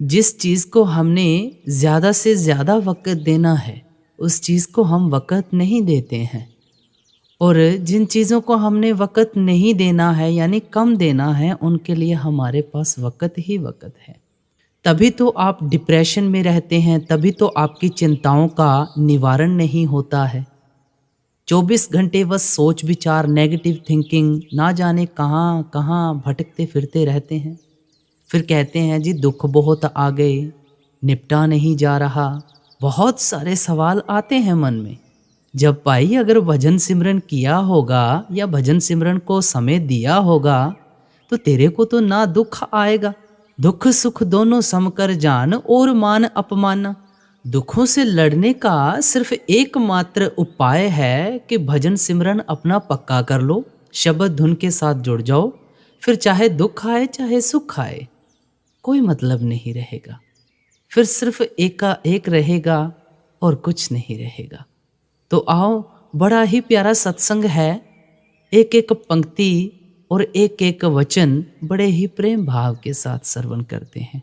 जिस चीज़ को हमने ज़्यादा से ज़्यादा वक़्त देना है, उस चीज़ को हम वक़्त नहीं देते हैं। और जिन चीज़ों को हमने वक़्त नहीं देना है यानी कम देना है, उनके लिए हमारे पास वक़्त ही वक़्त है। तभी तो आप डिप्रेशन में रहते हैं, तभी तो आपकी चिंताओं का निवारण नहीं होता है। 24 घंटे बस सोच विचार, नेगेटिव थिंकिंग, ना जाने कहाँ-कहाँ भटकते फिरते रहते हैं। फिर कहते हैं जी दुःख बहुत आ गए, निपटा नहीं जा रहा। बहुत सारे सवाल आते हैं मन में। जब भाई अगर भजन सिमरन किया होगा या भजन सिमरन को समय दिया होगा, तो तेरे को तो ना दुःख आएगा। दुःख सुख दोनों समकर जान और मान अपमान। दुखों से लड़ने का सिर्फ एकमात्र उपाय है कि भजन सिमरन अपना पक्का कर लो, शब्द धुन के साथ जुड़ जाओ। फिर चाहे दुख आए चाहे सुख आए, कोई मतलब नहीं रहेगा। फिर सिर्फ एकाएक रहेगा और कुछ नहीं रहेगा। तो आओ, बड़ा ही प्यारा सत्संग है। एक एक पंक्ति और एक एक वचन बड़े ही प्रेम भाव के साथ श्रवण करते हैं।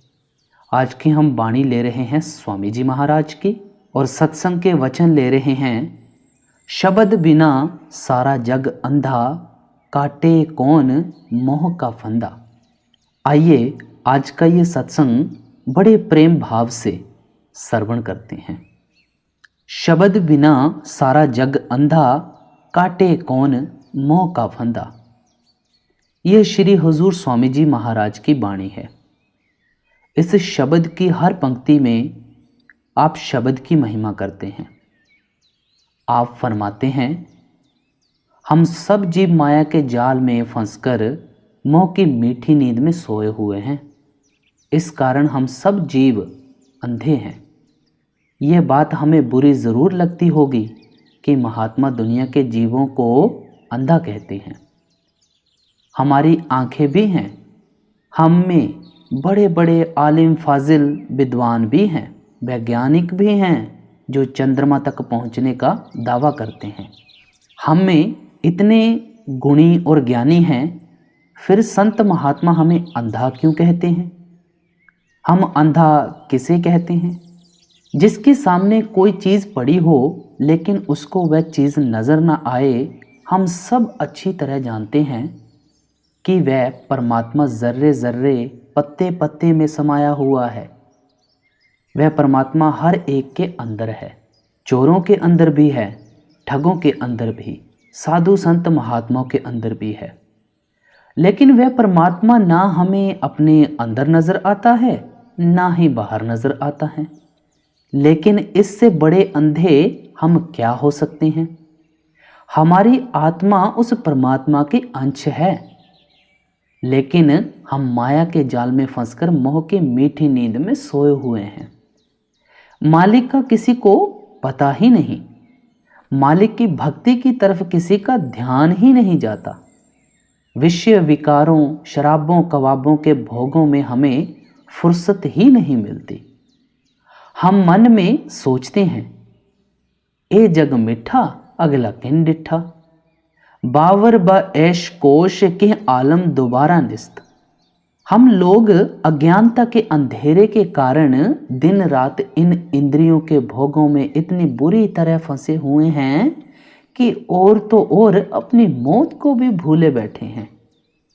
आज की हम वाणी ले रहे हैं स्वामी जी महाराज की, और सत्संग के वचन ले रहे हैं। शब्द बिना सारा जग अंधा, काटे कौन मोह का फंदा। आइए आज का ये सत्संग बड़े प्रेम भाव से श्रवण करते हैं। शब्द बिना सारा जग अंधा, काटे कौन मोह का फंदा। यह श्री हुजूर स्वामी जी महाराज की वाणी है। इस शब्द की हर पंक्ति में आप शब्द की महिमा करते हैं। आप फरमाते हैं, हम सब जीव माया के जाल में फंसकर मोह की मीठी नींद में सोए हुए हैं। इस कारण हम सब जीव अंधे हैं। यह बात हमें बुरी ज़रूर लगती होगी कि महात्मा दुनिया के जीवों को अंधा कहते हैं। हमारी आंखें भी हैं, हम में बड़े बड़े आलिम फाजिल विद्वान भी हैं, वैज्ञानिक भी हैं जो चंद्रमा तक पहुंचने का दावा करते हैं। हम में इतने गुणी और ज्ञानी हैं, फिर संत महात्मा हमें अंधा क्यों कहते हैं? हम अंधा किसे कहते हैं? जिसके सामने कोई चीज़ पड़ी हो लेकिन उसको वह चीज़ नज़र ना आए। हम सब अच्छी तरह जानते हैं कि वह परमात्मा ज़र्रे ज़र्रे, पत्ते पत्ते में समाया हुआ है। वह परमात्मा हर एक के अंदर है। चोरों के अंदर भी है, ठगों के अंदर भी, साधु संत महात्माओं के अंदर भी है। लेकिन वह परमात्मा ना हमें अपने अंदर नज़र आता है, ना ही बाहर नज़र आता है। लेकिन इससे बड़े अंधे हम क्या हो सकते हैं? हमारी आत्मा उस परमात्मा के अंश है, लेकिन हम माया के जाल में फंसकर मोह की मीठी नींद में सोए हुए हैं। मालिक का किसी को पता ही नहीं। मालिक की भक्ति की तरफ किसी का ध्यान ही नहीं जाता। विषय विकारों, शराबों कबाबों के भोगों में हमें फुर्सत ही नहीं मिलती। हम मन में सोचते हैं, ए जग मिठा अगला किन डिठा, बावर ब ऐश कोश के आलम दोबारा निस्त। हम लोग अज्ञानता के अंधेरे के कारण दिन रात इन इंद्रियों के भोगों में इतनी बुरी तरह फंसे हुए हैं कि और तो और अपनी मौत को भी भूले बैठे हैं।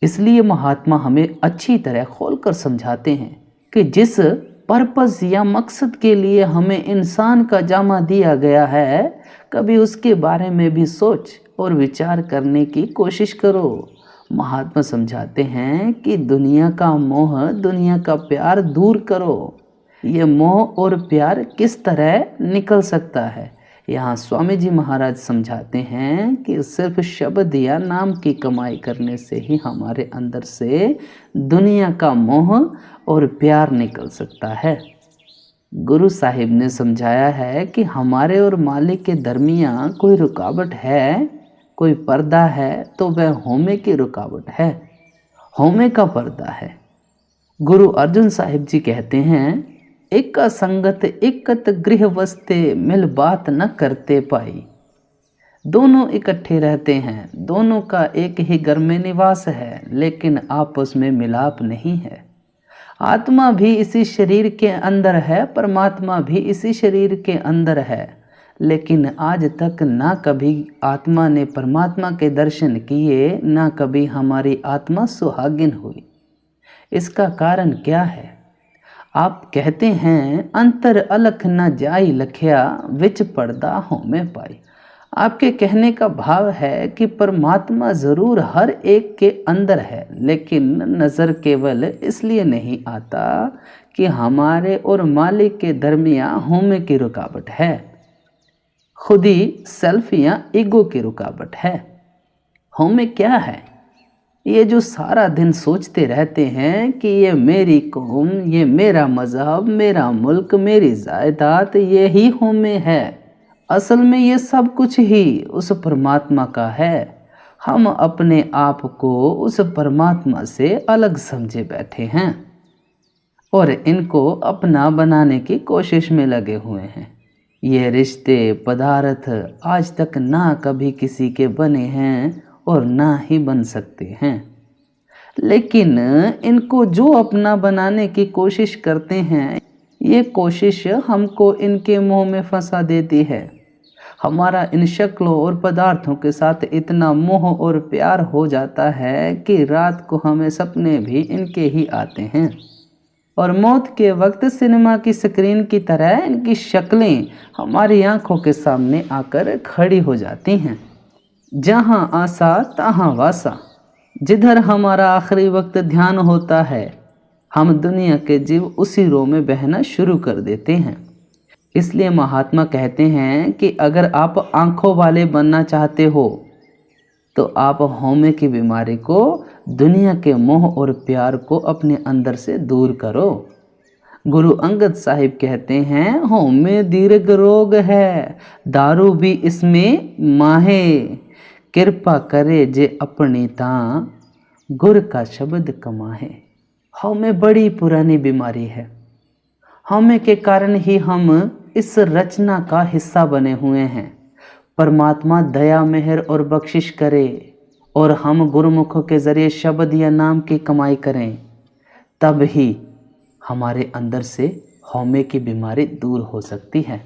इसलिए महात्मा हमें अच्छी तरह खोलकर समझाते हैं कि जिस पर्पस या मकसद के लिए हमें इंसान का जामा दिया गया है, कभी उसके बारे में भी सोच और विचार करने की कोशिश करो। महात्मा समझाते हैं कि दुनिया का मोह, दुनिया का प्यार दूर करो। ये मोह और प्यार किस तरह निकल सकता है? यहाँ स्वामी जी महाराज समझाते हैं कि सिर्फ शब्द या नाम की कमाई करने से ही हमारे अंदर से दुनिया का मोह और प्यार निकल सकता है। गुरु साहिब ने समझाया है कि हमारे और मालिक के दरमियान कोई रुकावट है, कोई पर्दा है, तो वह होमे की रुकावट है, होमे का पर्दा है। गुरु अर्जुन साहिब जी कहते हैं, एक संगत एकत गृह वस्ते, मिल बात न करते पाई। दोनों इकट्ठे रहते हैं, दोनों का एक ही घर में निवास है, लेकिन आपस में मिलाप नहीं है। आत्मा भी इसी शरीर के अंदर है, परमात्मा भी इसी शरीर के अंदर है, लेकिन आज तक ना कभी आत्मा ने परमात्मा के दर्शन किए, ना कभी हमारी आत्मा सुहागिन हुई। इसका कारण क्या है? आप कहते हैं अंतर अलख न जाई लखिया, विच पर्दा होमे पाई। आपके कहने का भाव है कि परमात्मा ज़रूर हर एक के अंदर है, लेकिन नज़र केवल इसलिए नहीं आता कि हमारे और मालिक के दरमियान होमे की रुकावट है, खुद ही सेल्फ या ईगो की रुकावट है। होमे क्या है? ये जो सारा दिन सोचते रहते हैं कि ये मेरी कौम, ये मेरा मज़हब, मेरा मुल्क, मेरी जायदाद, ये ही होमे है। असल में ये सब कुछ ही उस परमात्मा का है। हम अपने आप को उस परमात्मा से अलग समझे बैठे हैं और इनको अपना बनाने की कोशिश में लगे हुए हैं। ये रिश्ते पदार्थ आज तक ना कभी किसी के बने हैं और ना ही बन सकते हैं, लेकिन इनको जो अपना बनाने की कोशिश करते हैं, ये कोशिश हमको इनके मोह में फंसा देती है। हमारा इन शक्लों और पदार्थों के साथ इतना मोह और प्यार हो जाता है कि रात को हमें सपने भी इनके ही आते हैं और मौत के वक्त सिनेमा की स्क्रीन की तरह इनकी शक्लें हमारी आंखों के सामने आकर खड़ी हो जाती हैं। जहाँ आसा तहाँ वासा, जिधर हमारा आखिरी वक्त ध्यान होता है, हम दुनिया के जीव उसी रो में बहना शुरू कर देते हैं। इसलिए महात्मा कहते हैं कि अगर आप आंखों वाले बनना चाहते हो तो आप होमे की बीमारी को, दुनिया के मोह और प्यार को अपने अंदर से दूर करो। गुरु अंगद साहिब कहते हैं, होमे दीर्घ रोग है, दारू भी इसमें माहे, कृपा करे जे अपनी तां, गुर का शब्द कमाहे। होमे बड़ी पुरानी बीमारी है। होमे के कारण ही हम इस रचना का हिस्सा बने हुए हैं। परमात्मा दया, मेहर और बख्शिश करे और हम गुरुमुखों के ज़रिए शब्द या नाम की कमाई करें, तब ही हमारे अंदर से होमे की बीमारी दूर हो सकती है।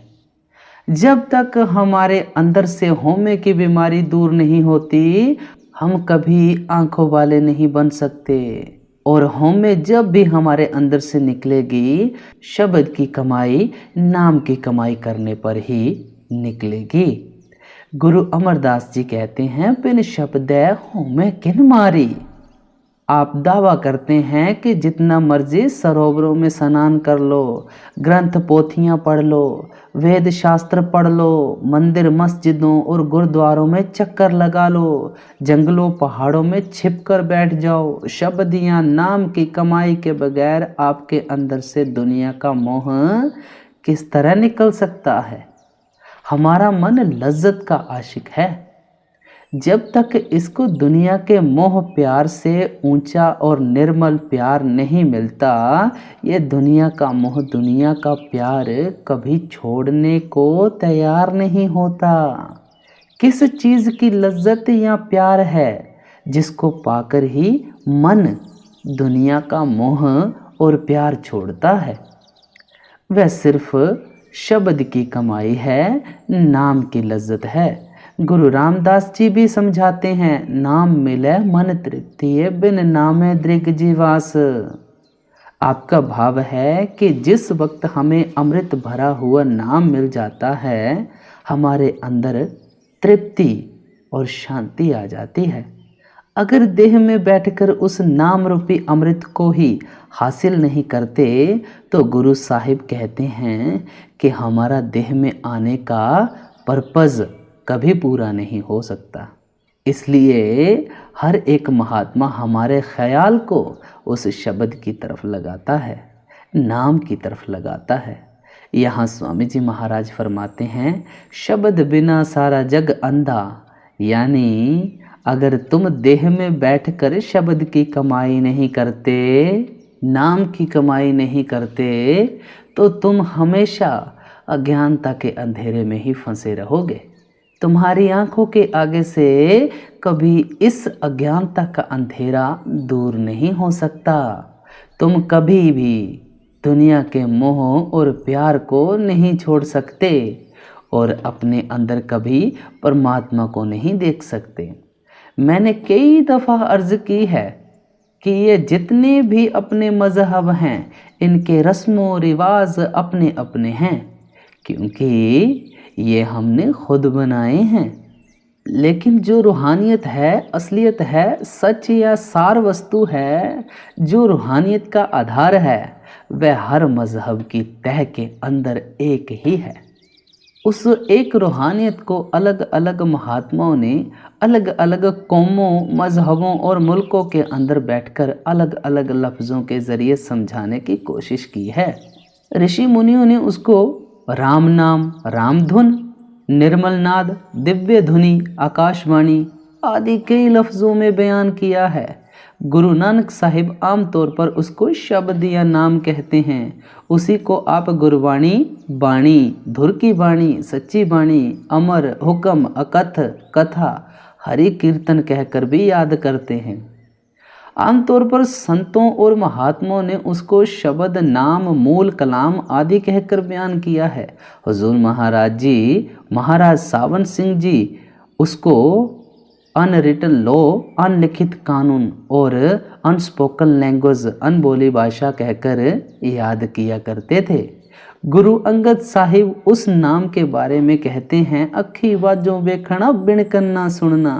जब तक हमारे अंदर से होमे की बीमारी दूर नहीं होती, हम कभी आंखों वाले नहीं बन सकते। और होमे जब भी हमारे अंदर से निकलेगी, शब्द की कमाई, नाम की कमाई करने पर ही निकलेगी। गुरु अमरदास जी कहते हैं, बिन शब्द होमे किन मारी। आप दावा करते हैं कि जितना मर्जी सरोवरों में स्नान कर लो, ग्रंथ पोथियाँ पढ़ लो, वेद शास्त्र पढ़ लो, मंदिर मस्जिदों और गुरुद्वारों में चक्कर लगा लो, जंगलों पहाड़ों में छिप कर बैठ जाओ, शब्द या नाम की कमाई के बगैर आपके अंदर से दुनिया का मोह किस तरह निकल सकता है? हमारा मन लज्जत का आशिक है। जब तक इसको दुनिया के मोह प्यार से ऊंचा और निर्मल प्यार नहीं मिलता, ये दुनिया का मोह, दुनिया का प्यार कभी छोड़ने को तैयार नहीं होता। किस चीज़ की लज्जत या प्यार है जिसको पाकर ही मन दुनिया का मोह और प्यार छोड़ता है? वह सिर्फ शब्द की कमाई है, नाम की लज्जत है। गुरु रामदास जी भी समझाते हैं, नाम मिले मन तृप्ति, बिन नामे दृग जीवास। आपका भाव है कि जिस वक्त हमें अमृत भरा हुआ नाम मिल जाता है, हमारे अंदर तृप्ति और शांति आ जाती है। अगर देह में बैठकर उस नाम रूपी अमृत को ही हासिल नहीं करते, तो गुरु साहिब कहते हैं कि हमारा देह में आने का पर्पज़ कभी पूरा नहीं हो सकता। इसलिए हर एक महात्मा हमारे ख्याल को उस शब्द की तरफ लगाता है, नाम की तरफ लगाता है। यहाँ स्वामी जी महाराज फरमाते हैं, शब्द बिना सारा जग अंधा। यानी अगर तुम देह में बैठकर शब्द की कमाई नहीं करते, नाम की कमाई नहीं करते, तो तुम हमेशा अज्ञानता के अंधेरे में ही फंसे रहोगे। तुम्हारी आंखों के आगे से कभी इस अज्ञानता का अंधेरा दूर नहीं हो सकता। तुम कभी भी दुनिया के मोह और प्यार को नहीं छोड़ सकते और अपने अंदर कभी परमात्मा को नहीं देख सकते। मैंने कई दफ़ा अर्ज़ की है कि ये जितने भी अपने मज़हब हैं इनके रस्म रिवाज अपने अपने हैं, क्योंकि ये हमने खुद बनाए हैं। लेकिन जो रूहानियत है, असलियत है, सच या सार वस्तु है, जो रूहानियत का आधार है, वह हर मज़हब की तह के अंदर एक ही है। उस एक रूहानियत को अलग अलग महात्माओं ने अलग अलग कौमों, मज़हबों और मुल्कों के अंदर बैठकर अलग अलग लफ्ज़ों के ज़रिए समझाने की कोशिश की है। ऋषि मुनियों ने उसको राम नाम, रामधुन, निर्मल नाद, दिव्य धुनि, आकाशवाणी आदि कई लफ्ज़ों में बयान किया है। गुरु नानक साहिब आमतौर पर उसको शब्द या नाम कहते हैं। उसी को आप गुरबाणी, बाणी, धुर की बाणी, सच्ची बाणी, अमर, हुक्म, अकथ, कथा, हरि कीर्तन कहकर भी याद करते हैं। आमतौर पर संतों और महात्माओं ने उसको शब्द, नाम, मूल कलाम आदि कहकर बयान किया है। हुजूर महाराज जी, महाराज सावन सिंह जी उसको अनरिटन लॉ, अनलिखित कानून और अनस्पोकन लैंग्वेज, अनबोली भाषा कहकर याद किया करते थे। गुरु अंगद साहिब उस नाम के बारे में कहते हैं, अखी वाजों वेखना बिन कन्ना सुनना,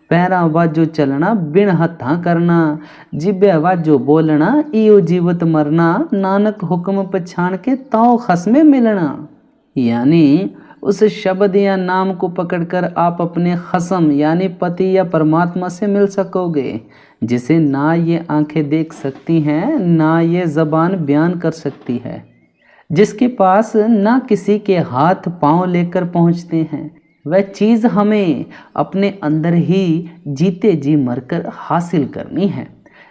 पैरा वाजो चलना बिन हत्था करना, जिब्या वाजो बोलना इयो जीवत मरना, नानक हुक्म पछाण के ताओ खसमे मिलना। यानी उस शब्द या नाम को पकड़कर आप अपने खसम यानी पति या परमात्मा से मिल सकोगे, जिसे ना ये आंखें देख सकती हैं, ना ये ज़बान बयान कर सकती है, जिसके पास ना किसी के हाथ पांव लेकर पहुंचते हैं। वह चीज़ हमें अपने अंदर ही जीते जी मरकर हासिल करनी है।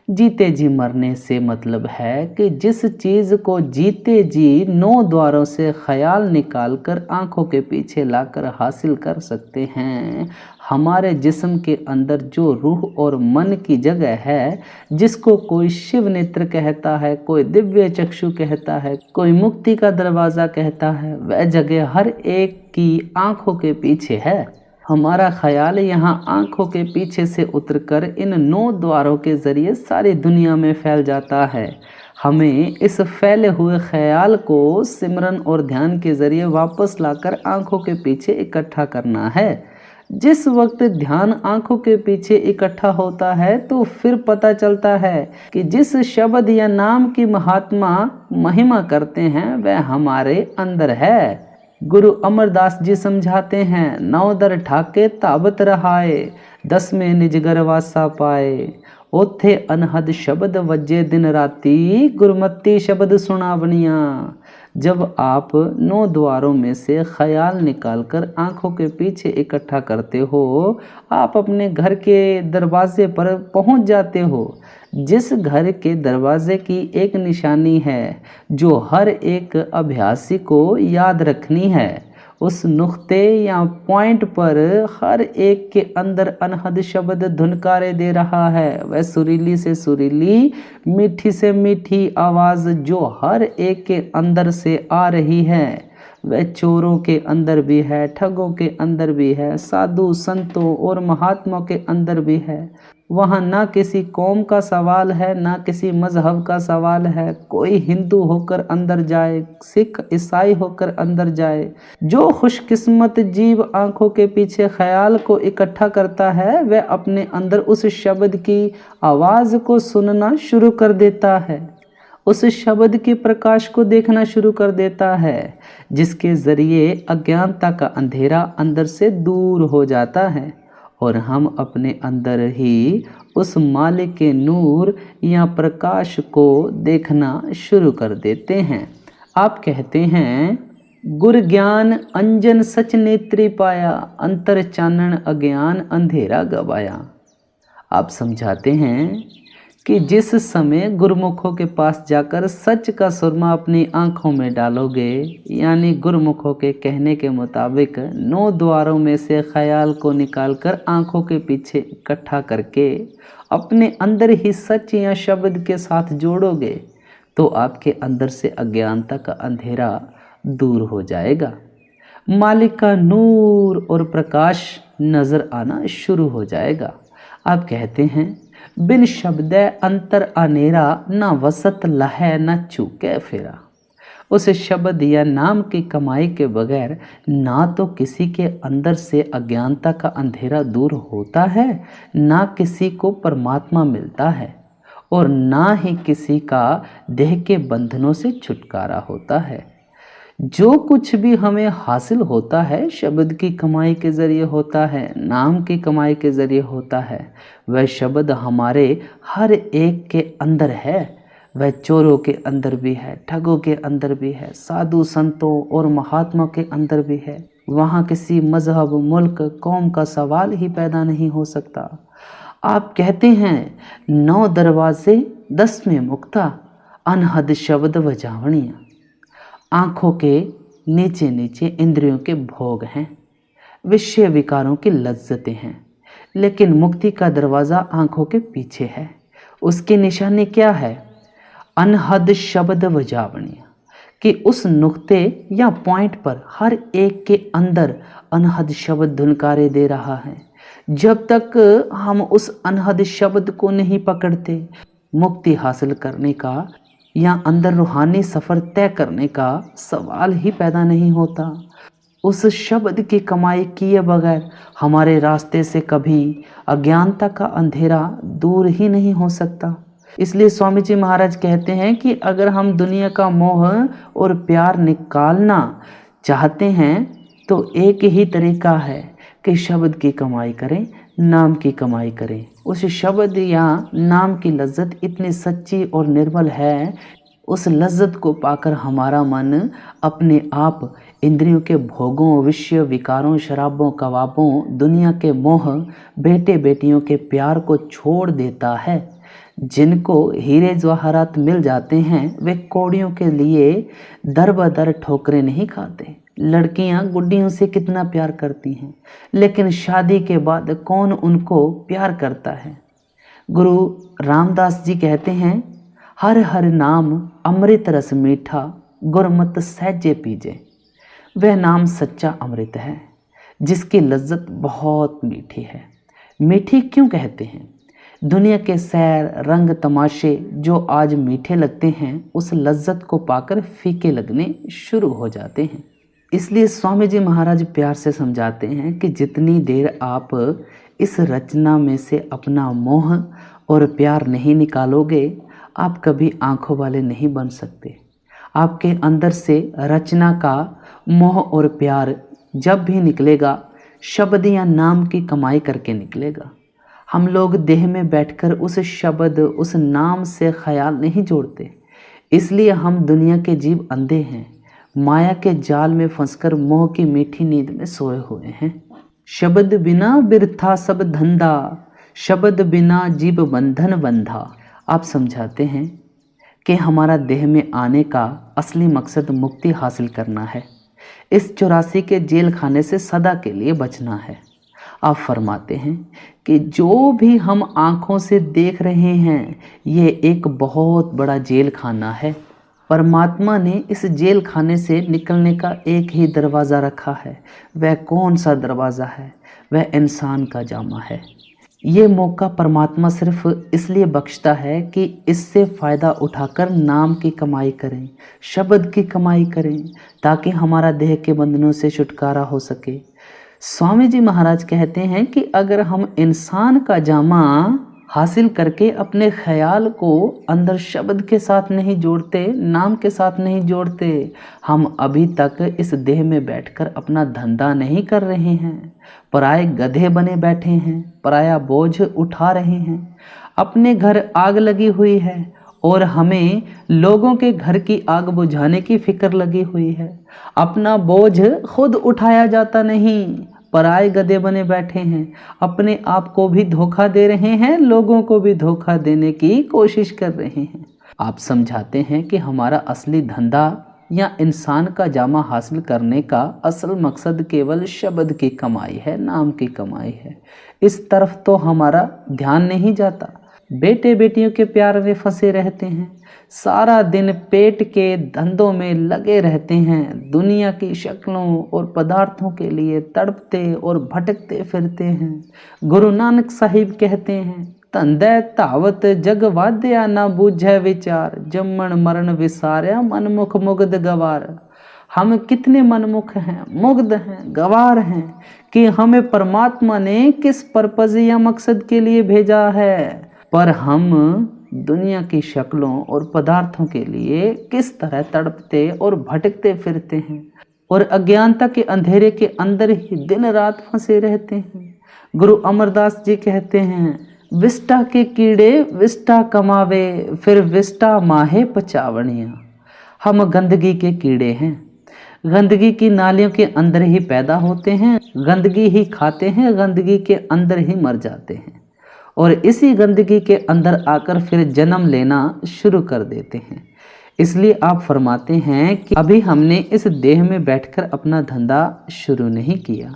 जीते जी मरने से मतलब है कि जिस चीज़ को जीते जी 9 द्वारों से ख्याल निकालकर आंखों के पीछे लाकर हासिल कर सकते हैं, हमारे जिस्म के अंदर जो रूह और मन की जगह है, जिसको कोई शिव नेत्र कहता है, कोई दिव्य चक्षु कहता है, कोई मुक्ति का दरवाज़ा कहता है, वह जगह हर एक की आंखों के पीछे है। हमारा ख्याल यहाँ आंखों के पीछे से उतरकर इन 9 द्वारों के ज़रिए सारी दुनिया में फैल जाता है। हमें इस फैले हुए ख्याल को सिमरन और ध्यान के ज़रिए वापस लाकर आंखों के पीछे इकट्ठा करना है। जिस वक्त ध्यान आंखों के पीछे इकट्ठा होता है तो फिर पता चलता है कि जिस शब्द या नाम की महात्मा महिमा करते हैं वह हमारे अंदर है। गुरु अमरदास जी समझाते हैं, 9 दर ठाके ताबत रहाए, 10 में निजगर वासा पाए, ओथे अनहद शब्द वजे दिन राती, गुरमती शब्द सुनावनिया। जब आप 9 द्वारों में से ख्याल निकालकर आंखों के पीछे इकट्ठा करते हो, आप अपने घर के दरवाजे पर पहुंच जाते हो। जिस घर के दरवाजे की एक निशानी है जो हर एक अभ्यासी को याद रखनी है, उस नुक्ते या पॉइंट पर हर एक के अंदर अनहद शब्द धुनकारे दे रहा है। वह सुरीली से सुरीली, मीठी से मीठी आवाज़ जो हर एक के अंदर से आ रही है, वह चोरों के अंदर भी है, ठगों के अंदर भी है, साधु संतों और महात्माओं के अंदर भी है। वहाँ ना किसी कौम का सवाल है, ना किसी मज़हब का सवाल है। कोई हिंदू होकर अंदर जाए, सिख ईसाई होकर अंदर जाए, जो खुशकिस्मत जीव आंखों के पीछे ख्याल को इकट्ठा करता है, वह अपने अंदर उस शब्द की आवाज़ को सुनना शुरू कर देता है, उस शब्द के प्रकाश को देखना शुरू कर देता है, जिसके ज़रिए अज्ञानता का अंधेरा अंदर से दूर हो जाता है और हम अपने अंदर ही उस मालिक के नूर या प्रकाश को देखना शुरू कर देते हैं। आप कहते हैं, गुर ज्ञान अंजन सच नेत्री पाया, अंतर चानन अज्ञान अंधेरा गवाया। आप समझाते हैं कि जिस समय गुरुमुखों के पास जाकर सच का सुरमा अपनी आंखों में डालोगे, यानी गुरुमुखों के कहने के मुताबिक 9 द्वारों में से ख्याल को निकालकर आंखों के पीछे इकट्ठा करके अपने अंदर ही सच या शब्द के साथ जोड़ोगे, तो आपके अंदर से अज्ञानता का अंधेरा दूर हो जाएगा, मालिक का नूर और प्रकाश नजर आना शुरू हो जाएगा। आप कहते हैं बिन शब्द अंतर अनेरा, ना वसत लहै न चूके फेरा। उस शब्द या नाम की कमाई के बगैर ना तो किसी के अंदर से अज्ञानता का अंधेरा दूर होता है, ना किसी को परमात्मा मिलता है, और ना ही किसी का देह के बंधनों से छुटकारा होता है। जो कुछ भी हमें हासिल होता है शब्द की कमाई के ज़रिए होता है, नाम की कमाई के ज़रिए होता है। वह शब्द हमारे हर एक के अंदर है, वह चोरों के अंदर भी है, ठगों के अंदर भी है, साधु संतों और महात्मा के अंदर भी है। वहाँ किसी मजहब, मुल्क, कौम का सवाल ही पैदा नहीं हो सकता। आप कहते हैं 9 दरवाजे 10 में मुक्ता, अनहद शब्द वजावणियाँ। आँखों के नीचे नीचे इंद्रियों के भोग हैं, विषय विकारों की लज्जतें हैं, लेकिन मुक्ति का दरवाज़ा आँखों के पीछे है। उसकी निशानी क्या है? अनहद शब्द वजावणियाँ, कि उस नुक्ते या पॉइंट पर हर एक के अंदर अनहद शब्द धुनकारे दे रहा है। जब तक हम उस अनहद शब्द को नहीं पकड़ते, मुक्ति हासिल करने का या अंदर रूहानी सफ़र तय करने का सवाल ही पैदा नहीं होता। उस शब्द की कमाई किए बगैर हमारे रास्ते से कभी अज्ञानता का अंधेरा दूर ही नहीं हो सकता। इसलिए स्वामी जी महाराज कहते हैं कि अगर हम दुनिया का मोह और प्यार निकालना चाहते हैं तो एक ही तरीका है कि शब्द की कमाई करें, नाम की कमाई करें। उस शब्द या नाम की लज्जत इतनी सच्ची और निर्मल है, उस लज्जत को पाकर हमारा मन अपने आप इंद्रियों के भोगों, विषय विकारों, शराबों, कबाबों, दुनिया के मोह, बेटे बेटियों के प्यार को छोड़ देता है। जिनको हीरे जवाहरात मिल जाते हैं वे कौड़ियों के लिए दर बदर ठोकरें नहीं खाते। लड़कियां गुड्डियों से कितना प्यार करती हैं, लेकिन शादी के बाद कौन उनको प्यार करता है। गुरु रामदास जी कहते हैं, हर हर नाम अमृत रस मीठा, गुरमत सहजे पीजे। वह नाम सच्चा अमृत है जिसकी लज्जत बहुत मीठी है। मीठी क्यों कहते हैं? दुनिया के सैर, रंग, तमाशे जो आज मीठे लगते हैं, उस लज्जत को पाकर फीके लगने शुरू हो जाते हैं। इसलिए स्वामी जी महाराज प्यार से समझाते हैं कि जितनी देर आप इस रचना में से अपना मोह और प्यार नहीं निकालोगे, आप कभी आंखों वाले नहीं बन सकते। आपके अंदर से रचना का मोह और प्यार जब भी निकलेगा, शब्द या नाम की कमाई करके निकलेगा। हम लोग देह में बैठकर उस शब्द, उस नाम से ख्याल नहीं जोड़ते, इसलिए हम दुनिया के जीव अंधे हैं, माया के जाल में फंसकर मोह की मीठी नींद में सोए हुए हैं। शब्द बिना बिरथा सब धंधा, शब्द बिना जीव बंधन बंधा। आप समझाते हैं कि हमारा देह में आने का असली मकसद मुक्ति हासिल करना है, इस 84 के जेल खाने से सदा के लिए बचना है। आप फरमाते हैं कि जो भी हम आँखों से देख रहे हैं, ये एक बहुत बड़ा जेल खाना है। परमात्मा ने इस जेल खाने से निकलने का एक ही दरवाज़ा रखा है। वह कौन सा दरवाज़ा है? वह इंसान का जामा है। ये मौका परमात्मा सिर्फ इसलिए बख्शता है कि इससे फ़ायदा उठाकर नाम की कमाई करें, शब्द की कमाई करें, ताकि हमारा देह के बंधनों से छुटकारा हो सके। स्वामी जी महाराज कहते हैं कि अगर हम इंसान का जामा हासिल करके अपने ख्याल को अंदर शब्द के साथ नहीं जोड़ते, नाम के साथ नहीं जोड़ते, हम अभी तक इस देह में बैठकर अपना धंधा नहीं कर रहे हैं, पराए गधे बने बैठे हैं, पराया बोझ उठा रहे हैं। अपने घर आग लगी हुई है और हमें लोगों के घर की आग बुझाने की फिक्र लगी हुई है। अपना बोझ खुद उठाया जाता नहीं, पराए गधे बने बैठे हैं, अपने आप को भी धोखा दे रहे हैं, लोगों को भी धोखा देने की कोशिश कर रहे हैं। आप समझाते हैं कि हमारा असली धंधा या इंसान का जामा हासिल करने का असल मकसद केवल शब्द की कमाई है, नाम की कमाई है। इस तरफ तो हमारा ध्यान नहीं जाता। बेटे बेटियों के प्यार में फंसे रहते हैं, सारा दिन पेट के धंधों में लगे रहते हैं, दुनिया की शक्लों और पदार्थों के लिए तड़पते और भटकते फिरते हैं। गुरु नानक साहिब कहते हैं, धंधे धावत जग वाद्या ना बूझे विचार, जम्मन मरण विसार्या मनमुख मुग्ध गवार। हम कितने मनमुख हैं, मुग्ध हैं, गवार हैं कि हमें परमात्मा ने किस पर्पज या मकसद के लिए भेजा है, पर हम दुनिया की शक्लों और पदार्थों के लिए किस तरह तड़पते और भटकते फिरते हैं और अज्ञानता के अंधेरे के अंदर ही दिन रात फंसे रहते हैं। गुरु अमरदास जी कहते हैं, विष्टा के कीड़े विष्टा कमावे, फिर विष्टा माहे पचावनिया। हम गंदगी के कीड़े हैं, गंदगी की नालियों के अंदर ही पैदा होते हैं, गंदगी ही खाते हैं, गंदगी के अंदर ही मर जाते हैं और इसी गंदगी के अंदर आकर फिर जन्म लेना शुरू कर देते हैं। इसलिए आप फरमाते हैं कि अभी हमने इस देह में बैठकर अपना धंधा शुरू नहीं किया,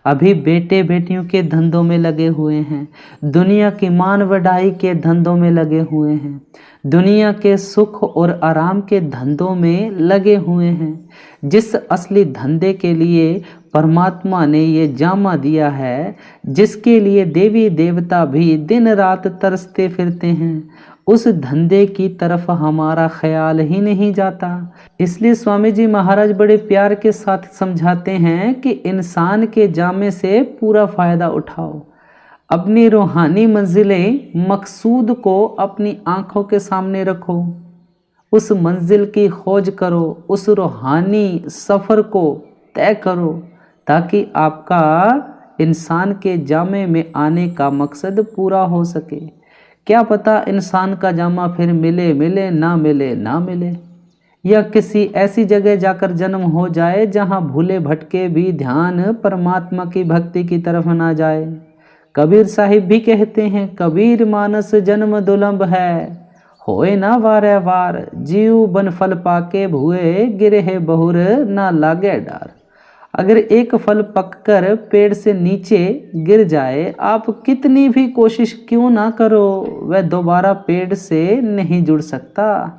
अभी बेटे बेटियों के धंधों में लगे हुए हैं, दुनिया की मान बढ़ाई के धंधों में लगे हुए हैं, दुनिया के सुख और आराम के धंधों में लगे हुए हैं। जिस असली धंधे के लिए परमात्मा ने ये जामा दिया है, जिसके लिए देवी देवता भी दिन रात तरसते फिरते हैं, उस धंधे की तरफ हमारा ख्याल ही नहीं जाता। इसलिए स्वामी जी महाराज बड़े प्यार के साथ समझाते हैं कि इंसान के जामे से पूरा फायदा उठाओ, अपनी रूहानी मंजिलें मकसूद को अपनी आंखों के सामने रखो, उस मंजिल की खोज करो, उस रूहानी सफ़र को तय करो, ताकि आपका इंसान के जामे में आने का मकसद पूरा हो सके। क्या पता इंसान का जामा फिर मिले मिले ना मिले ना मिले, या किसी ऐसी जगह जाकर जन्म हो जाए जहां भूले भटके भी ध्यान परमात्मा की भक्ति की तरफ ना जाए। कबीर साहिब भी कहते हैं, कबीर मानस जन्म दुलंभ है, होए ना वारे वार, जीव बन फल पाके भुए, गिरे है बहुर ना लागे डार। अगर एक फल पककर पेड़ से नीचे गिर जाए, आप कितनी भी कोशिश क्यों ना करो, वह दोबारा पेड़ से नहीं जुड़ सकता।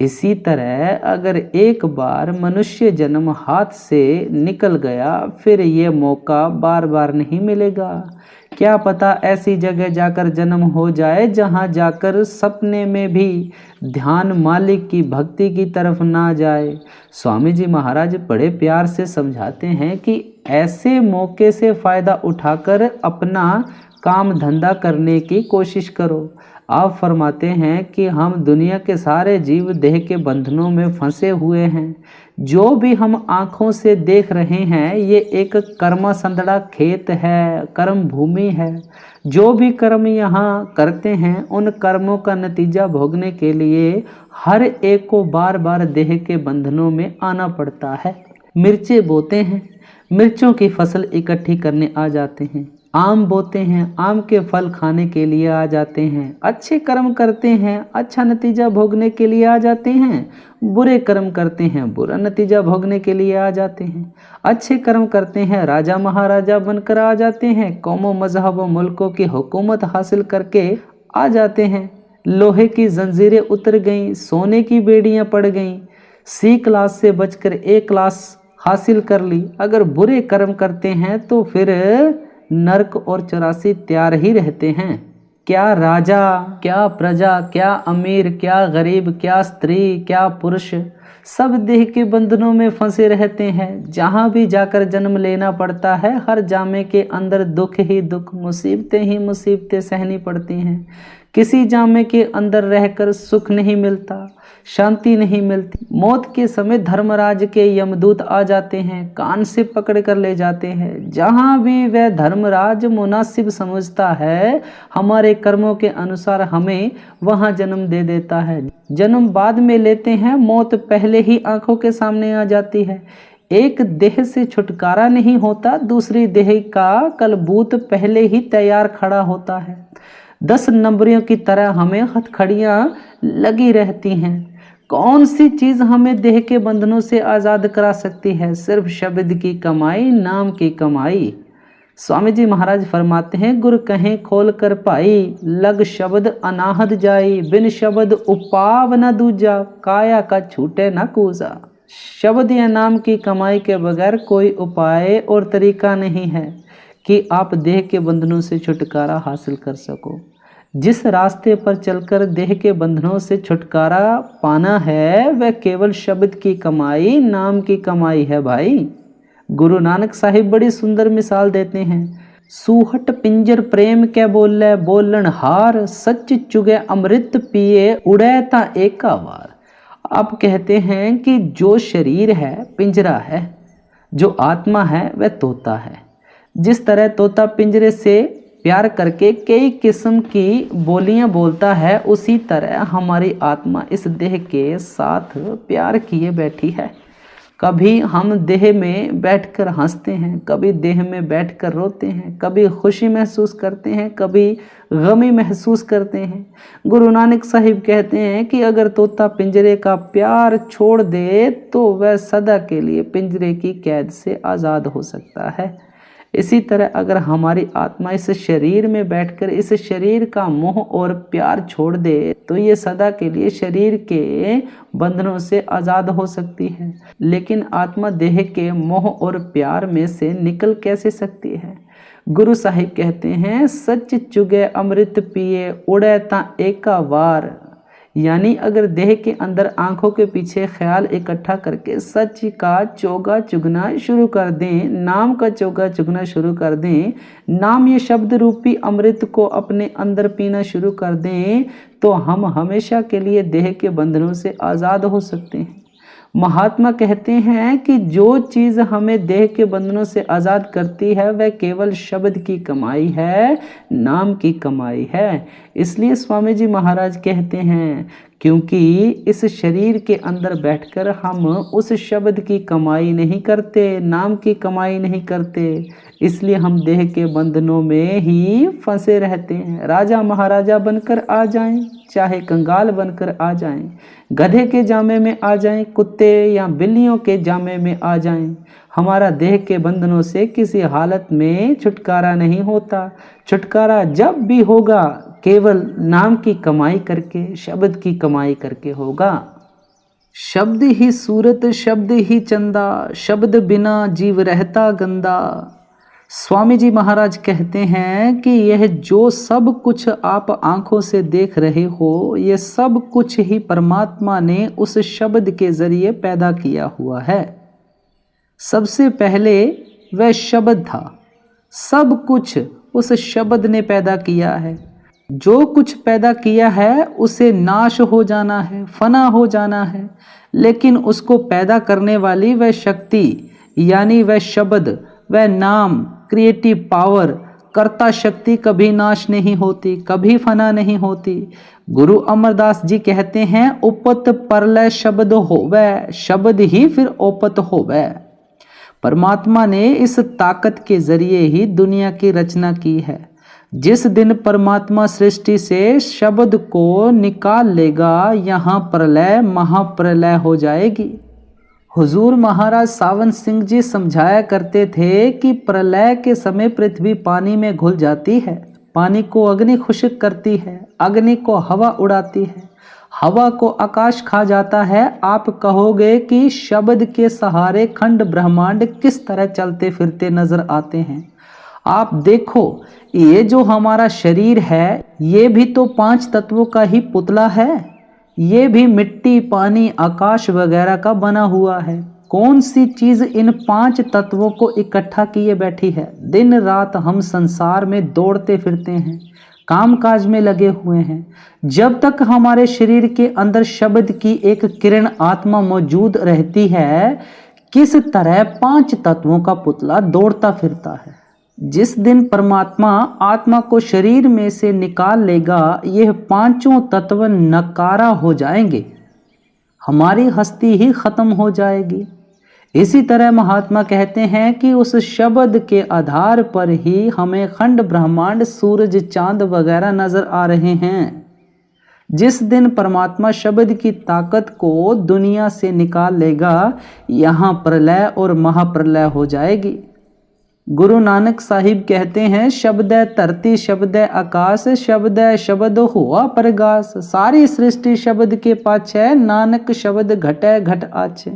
इसी तरह अगर एक बार मनुष्य जन्म हाथ से निकल गया, फिर ये मौका बार बार नहीं मिलेगा। क्या पता ऐसी जगह जाकर जन्म हो जाए जहां जाकर सपने में भी ध्यान मालिक की भक्ति की तरफ ना जाए। स्वामी जी महाराज बड़े प्यार से समझाते हैं कि ऐसे मौके से फ़ायदा उठाकर अपना काम धंधा करने की कोशिश करो। आप फरमाते हैं कि हम दुनिया के सारे जीव देह के बंधनों में फंसे हुए हैं। जो भी हम आँखों से देख रहे हैं, ये एक कर्म संदड़ा खेत है, कर्म भूमि है। जो भी कर्म यहाँ करते हैं, उन कर्मों का नतीजा भोगने के लिए हर एक को बार बार देह के बंधनों में आना पड़ता है। मिर्चें बोते हैं, मिर्चों की फसल इकट्ठी करने आ जाते हैं। आम बोते हैं, आम के फल खाने के लिए आ जाते हैं। अच्छे कर्म करते हैं, अच्छा नतीजा भोगने के लिए आ जाते हैं। बुरे कर्म करते हैं, बुरा नतीजा भोगने के लिए आ जाते हैं। अच्छे कर्म करते हैं, राजा महाराजा बनकर आ जाते हैं। कौमों मजहबों मुल्कों की हुकूमत हासिल करके आ जाते हैं। लोहे की जंजीरें उतर गईं, सोने की बेड़ियां पड़ गईं। सी क्लास से बचकर ए क्लास हासिल कर ली। अगर बुरे कर्म करते हैं तो फिर नरक और 84 तैयार ही रहते हैं। क्या राजा, क्या प्रजा, क्या अमीर, क्या गरीब, क्या स्त्री, क्या पुरुष, सब देह के बंधनों में फंसे रहते हैं। जहाँ भी जाकर जन्म लेना पड़ता है, हर जामे के अंदर दुख ही दुख, मुसीबतें ही मुसीबतें सहनी पड़ती हैं। किसी जामे के अंदर रहकर सुख नहीं मिलता, शांति नहीं मिलती। मौत के समय धर्मराज के यमदूत आ जाते हैं, कान से पकड़ कर ले जाते हैं। जहाँ भी वह धर्मराज मुनासिब समझता है, हमारे कर्मों के अनुसार हमें वहाँ जन्म दे देता है। जन्म बाद में लेते हैं, मौत पहले ही आंखों के सामने आ जाती है। एक देह से छुटकारा नहीं होता, दूसरी देह का कलबूत पहले ही तैयार खड़ा होता है। 10 नंबरियों की तरह हमें हथकड़ियाँ लगी रहती हैं। कौन सी चीज़ हमें देह के बंधनों से आज़ाद करा सकती है? सिर्फ शब्द की कमाई, नाम की कमाई। स्वामी जी महाराज फरमाते हैं, गुर कहें खोल कर पाई, लग शब्द अनाहद जाई, बिन शब्द उपाव न दूजा, काया का छूटे न कूजा। शब्द या नाम की कमाई के बगैर कोई उपाय और तरीका नहीं है कि आप देह के बंधनों से छुटकारा हासिल कर सको। जिस रास्ते पर चलकर देह के बंधनों से छुटकारा पाना है वह केवल शब्द की कमाई, नाम की कमाई है भाई। गुरु नानक साहिब बड़ी सुंदर मिसाल देते हैं, सूहट पिंजर प्रेम क्या बोले बोलन हार, सच चुगे अमृत पिए उड़े ता एका वार। आप कहते हैं कि जो शरीर है पिंजरा है, जो आत्मा है वह तोता है। जिस तरह तोता पिंजरे से प्यार करके कई किस्म की बोलियां बोलता है, उसी तरह हमारी आत्मा इस देह के साथ प्यार किए बैठी है। कभी हम देह में बैठकर हंसते हैं, कभी देह में बैठकर रोते हैं, कभी खुशी महसूस करते हैं, कभी गमी महसूस करते हैं। गुरु नानक साहिब कहते हैं कि अगर तोता पिंजरे का प्यार छोड़ दे तो वह सदा के लिए पिंजरे की कैद से आज़ाद हो सकता है। इसी तरह अगर हमारी आत्मा इस शरीर में बैठकर इस शरीर का मोह और प्यार छोड़ दे तो ये सदा के लिए शरीर के बंधनों से आज़ाद हो सकती है। लेकिन आत्मा देह के मोह और प्यार में से निकल कैसे सकती है? गुरु साहिब कहते हैं, सच चुगे अमृत पिए उड़े ता एका वार। यानी अगर देह के अंदर आंखों के पीछे ख्याल इकट्ठा करके सच का चोगा चुगना शुरू कर दें, नाम का चोगा चुगना शुरू कर दें, नाम ये शब्द रूपी अमृत को अपने अंदर पीना शुरू कर दें, तो हम हमेशा के लिए देह के बंधनों से आज़ाद हो सकते हैं। महात्मा कहते हैं कि जो चीज़ हमें देह के बंधनों से आज़ाद करती है वह केवल शब्द की कमाई है, नाम की कमाई है। इसलिए स्वामी जी महाराज कहते हैं, क्योंकि इस शरीर के अंदर बैठकर हम उस शब्द की कमाई नहीं करते, नाम की कमाई नहीं करते, इसलिए हम देह के बंधनों में ही फंसे रहते हैं। राजा महाराजा बनकर आ जाएं, चाहे कंगाल बनकर आ जाएं, गधे के जामे में आ जाएं, कुत्ते या बिल्लियों के जामे में आ जाएं, हमारा देह के बंधनों से किसी हालत में छुटकारा नहीं होता। छुटकारा जब भी होगा केवल नाम की कमाई करके, शब्द की कमाई करके होगा। शब्द ही सूरत, शब्द ही चंदा, शब्द बिना जीव रहता गंदा। स्वामी जी महाराज कहते हैं कि यह जो सब कुछ आप आंखों से देख रहे हो, ये सब कुछ ही परमात्मा ने उस शब्द के जरिए पैदा किया हुआ है। सबसे पहले वह शब्द था, सब कुछ उस शब्द ने पैदा किया है। जो कुछ पैदा किया है उसे नाश हो जाना है, फना हो जाना है, लेकिन उसको पैदा करने वाली वह शक्ति यानी वह शब्द, वह नाम, क्रिएटिव पावर, कर्ता शक्ति कभी नाश नहीं होती, कभी फना नहीं होती। गुरु अमरदास जी कहते हैं, उपत परलय शब्द होवै, शब्द ही फिर ओपत होवै। परमात्मा ने इस ताकत के जरिए ही दुनिया की रचना की है। जिस दिन परमात्मा सृष्टि से शब्द को निकाल लेगा, यहाँ प्रलय महाप्रलय हो जाएगी। हुजूर महाराज सावन सिंह जी समझाया करते थे कि प्रलय के समय पृथ्वी पानी में घुल जाती है, पानी को अग्नि खुश्क करती है, अग्नि को हवा उड़ाती है, हवा को आकाश खा जाता है। आप कहोगे कि शब्द के सहारे खंड ब्रह्मांड किस तरह चलते फिरते नजर आते हैं। आप देखो, ये जो हमारा शरीर है ये भी तो 5 तत्वों का ही पुतला है। ये भी मिट्टी, पानी, आकाश वगैरह का बना हुआ है। कौन सी चीज इन 5 तत्वों को इकट्ठा किए बैठी है? दिन रात हम संसार में दौड़ते फिरते हैं, कामकाज में लगे हुए हैं। जब तक हमारे शरीर के अंदर शब्द की एक किरण आत्मा मौजूद रहती है, किस तरह 5 तत्वों का पुतला दौड़ता फिरता है। जिस दिन परमात्मा आत्मा को शरीर में से निकाल लेगा, यह 5 तत्व नकारा हो जाएंगे, हमारी हस्ती ही खत्म हो जाएगी। इसी तरह महात्मा कहते हैं कि उस शब्द के आधार पर ही हमें खंड ब्रह्मांड, सूरज, चांद वगैरह नजर आ रहे हैं। जिस दिन परमात्मा शब्द की ताकत को दुनिया से निकाल लेगा, यहाँ प्रलय और महाप्रलय हो जाएगी। गुरु नानक साहिब कहते हैं, शब्द है धरती, शब्द है आकाश, शब्द है शब्द हुआ प्रगास। सारी सृष्टि शब्द के पाछे, नानक शब्द घटे घट आछे।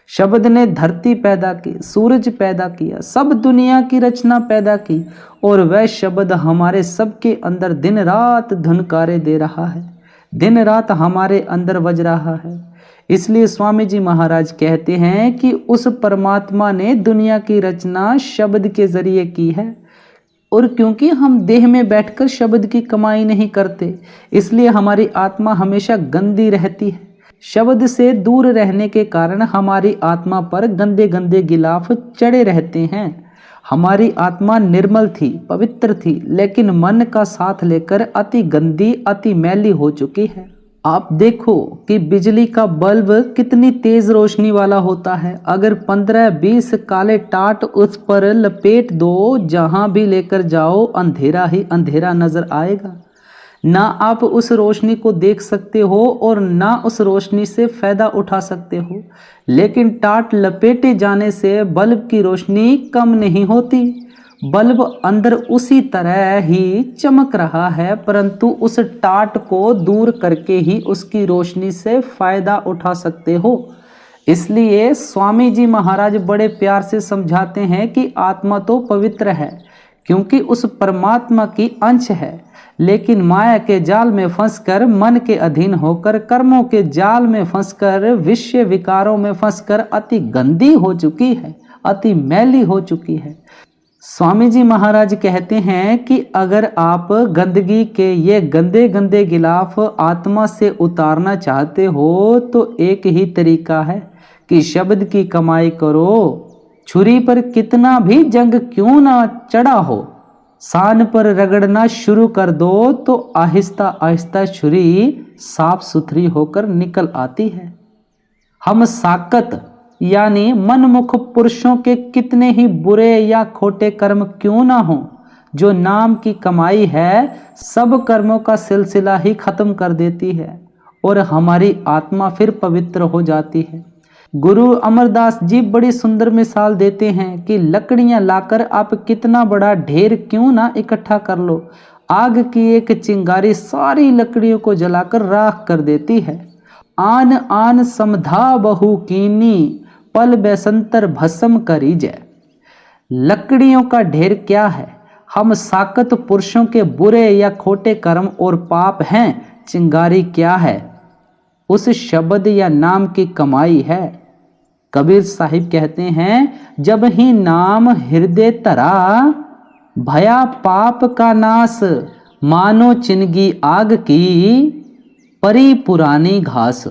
शब्द ने धरती पैदा की, सूरज पैदा किया, सब दुनिया की रचना पैदा की, और वह शब्द हमारे सबके अंदर दिन रात धुनकारे दे रहा है, दिन रात हमारे अंदर बज रहा है। इसलिए स्वामी जी महाराज कहते हैं कि उस परमात्मा ने दुनिया की रचना शब्द के जरिए की है। और क्योंकि हम देह में बैठकर शब्द की कमाई नहीं करते, इसलिए हमारी आत्मा हमेशा गंदी रहती है। शब्द से दूर रहने के कारण हमारी आत्मा पर गंदे गंदे गिलाफ चढ़े रहते हैं। हमारी आत्मा निर्मल थी, पवित्र थी, लेकिन मन का साथ लेकर अति गंदी, अति मैली हो चुकी है। आप देखो कि बिजली का बल्ब कितनी तेज रोशनी वाला होता है। अगर 15-20 काले टाट उस पर लपेट दो, जहां भी लेकर जाओ अंधेरा ही अंधेरा नजर आएगा। ना आप उस रोशनी को देख सकते हो और ना उस रोशनी से फायदा उठा सकते हो। लेकिन टाट लपेटे जाने से बल्ब की रोशनी कम नहीं होती। बल्ब अंदर उसी तरह ही चमक रहा है, परंतु उस टाट को दूर करके ही उसकी रोशनी से फायदा उठा सकते हो। इसलिए स्वामी जी महाराज बड़े प्यार से समझाते हैं कि आत्मा तो पवित्र है, क्योंकि उस परमात्मा की अंश है, लेकिन माया के जाल में फंसकर, मन के अधीन होकर, कर्मों के जाल में फंसकर, विषय विकारों में फंसकर अति गंदी हो चुकी है, अति मैली हो चुकी है। स्वामी जी महाराज कहते हैं कि अगर आप गंदगी के ये गंदे गंदे गिलाफ आत्मा से उतारना चाहते हो तो एक ही तरीका है कि शब्द की कमाई करो। छुरी पर कितना भी जंग क्यों ना चढ़ा हो, सान पर रगड़ना शुरू कर दो तो आहिस्ता आहिस्ता छुरी साफ सुथरी होकर निकल आती है। हम साकत यानी मनमुख पुरुषों के कितने ही बुरे या खोटे कर्म क्यों ना हो, जो नाम की कमाई है सब कर्मों का सिलसिला ही खत्म कर देती है और हमारी आत्मा फिर पवित्र हो जाती है। गुरु अमरदास जी बड़ी सुंदर मिसाल देते हैं कि लकड़ियां लाकर आप कितना बड़ा ढेर क्यों ना इकट्ठा कर लो, आग की एक चिंगारी सारी लकड़ियों को जलाकर राख कर देती है। आन आन समधा बहु कीनी, पल बेसंतर भस्म करी जय। लकड़ियों का ढेर क्या है, हम साकत पुरुषों के बुरे या खोटे कर्म और पाप हैं। चिंगारी क्या है, उस शब्द या नाम की कमाई है। कबीर साहिब कहते हैं, जब ही नाम हृदय तरा, भया पाप का नाश, मानो चिनगी आग की, परी पुरानी घास।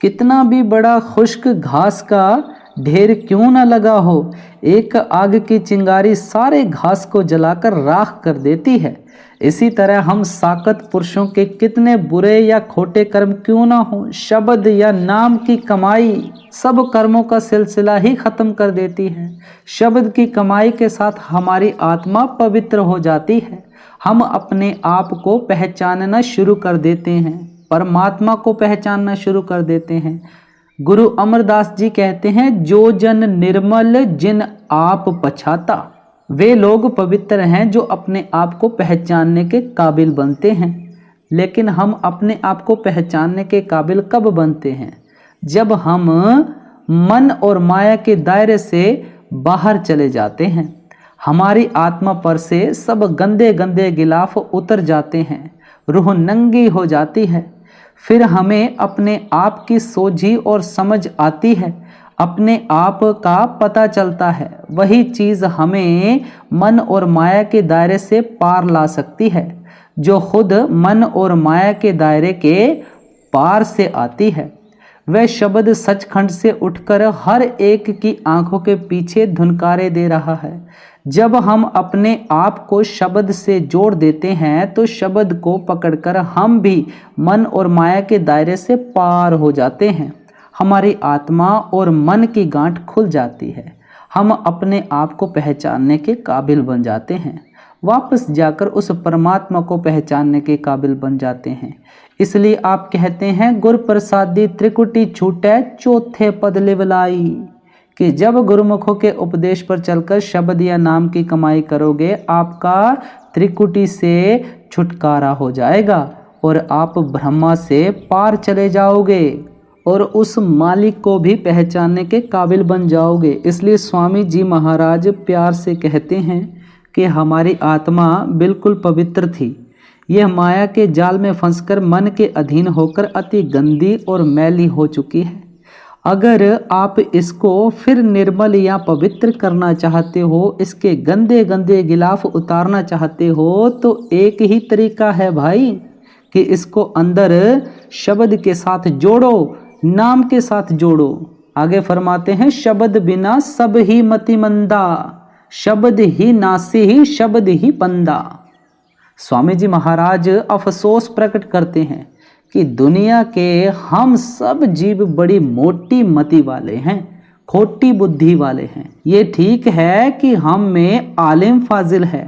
कितना भी बड़ा खुश्क घास का ढेर क्यों ना लगा हो, एक आग की चिंगारी सारे घास को जलाकर राख कर देती है। इसी तरह हम साकत पुरुषों के कितने बुरे या खोटे कर्म क्यों ना हो, शब्द या नाम की कमाई सब कर्मों का सिलसिला ही खत्म कर देती है। शब्द की कमाई के साथ हमारी आत्मा पवित्र हो जाती है। हम अपने आप को पहचानना शुरू कर देते हैं, परमात्मा को पहचानना शुरू कर देते हैं। गुरु अमरदास जी कहते हैं, जो जन निर्मल जिन आप पछाता, वे लोग पवित्र हैं जो अपने आप को पहचानने के काबिल बनते हैं। लेकिन हम अपने आप को पहचानने के काबिल कब बनते हैं, जब हम मन और माया के दायरे से बाहर चले जाते हैं। हमारी आत्मा पर से सब गंदे गंदे गिलाफ उतर जाते हैं, रूह नंगी हो जाती है। फिर हमें अपने आप की सोझी और समझ आती है, अपने आप का पता चलता है। वही चीज़ हमें मन और माया के दायरे से पार ला सकती है, जो खुद मन और माया के दायरे के पार से आती है। वह शब्द सचखंड से उठकर हर एक की आंखों के पीछे धुनकारे दे रहा है। जब हम अपने आप को शब्द से जोड़ देते हैं तो शब्द को पकड़कर हम भी मन और माया के दायरे से पार हो जाते हैं। हमारी आत्मा और मन की गांठ खुल जाती है, हम अपने आप को पहचानने के काबिल बन जाते हैं, वापस जाकर उस परमात्मा को पहचानने के काबिल बन जाते हैं। इसलिए आप कहते हैं, गुर प्रसादी त्रिकुटी छूटे चौथे पद लिवलाई, कि जब गुरुमुखों के उपदेश पर चलकर शब्द या नाम की कमाई करोगे, आपका त्रिकुटी से छुटकारा हो जाएगा और आप ब्रह्मा से पार चले जाओगे और उस मालिक को भी पहचानने के काबिल बन जाओगे। इसलिए स्वामी जी महाराज प्यार से कहते हैं कि हमारी आत्मा बिल्कुल पवित्र थी, यह माया के जाल में फंसकर मन के अधीन होकर अति गंदी और मैली हो चुकी है। अगर आप इसको फिर निर्मल या पवित्र करना चाहते हो, इसके गंदे गंदे गिलाफ उतारना चाहते हो, तो एक ही तरीका है भाई कि इसको अंदर शब्द के साथ जोड़ो, नाम के साथ जोड़ो। आगे फरमाते हैं, शब्द बिना सब ही मति मंदा, शब्द ही नासी ही शब्द ही पंदा। स्वामी जी महाराज अफसोस प्रकट करते हैं कि दुनिया के हम सब जीव बड़ी मोटी मति वाले हैं, खोटी बुद्धि वाले हैं। ये ठीक है कि हम में आलिम फाजिल है,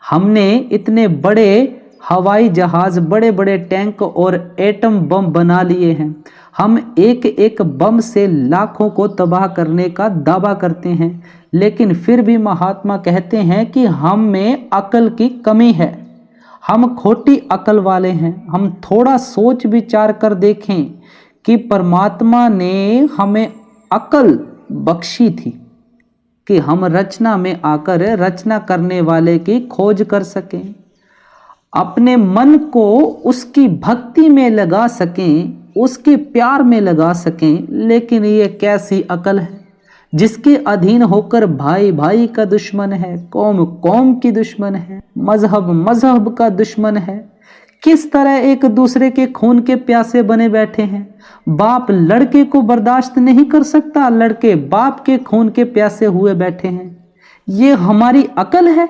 हमने इतने बड़े हवाई जहाज, बड़े बड़े टैंक और एटम बम बना लिए हैं, हम एक एक बम से लाखों को तबाह करने का दावा करते हैं, लेकिन फिर भी महात्मा कहते हैं कि हम में अकल की कमी है, हम खोटी अकल वाले हैं। हम थोड़ा सोच विचार कर देखें कि परमात्मा ने हमें अकल बख्शी थी कि हम रचना में आकर रचना करने वाले की खोज कर सकें, अपने मन को उसकी भक्ति में लगा सकें, उसके प्यार में लगा सकें। लेकिन ये कैसी अकल है जिसके अधीन होकर भाई भाई का दुश्मन है, कौम कौम की दुश्मन है, मजहब मजहब का दुश्मन है। किस तरह एक दूसरे के खून के प्यासे बने बैठे हैं। बाप लड़के को बर्दाश्त नहीं कर सकता, लड़के बाप के खून के प्यासे हुए बैठे हैं। ये हमारी अकल है।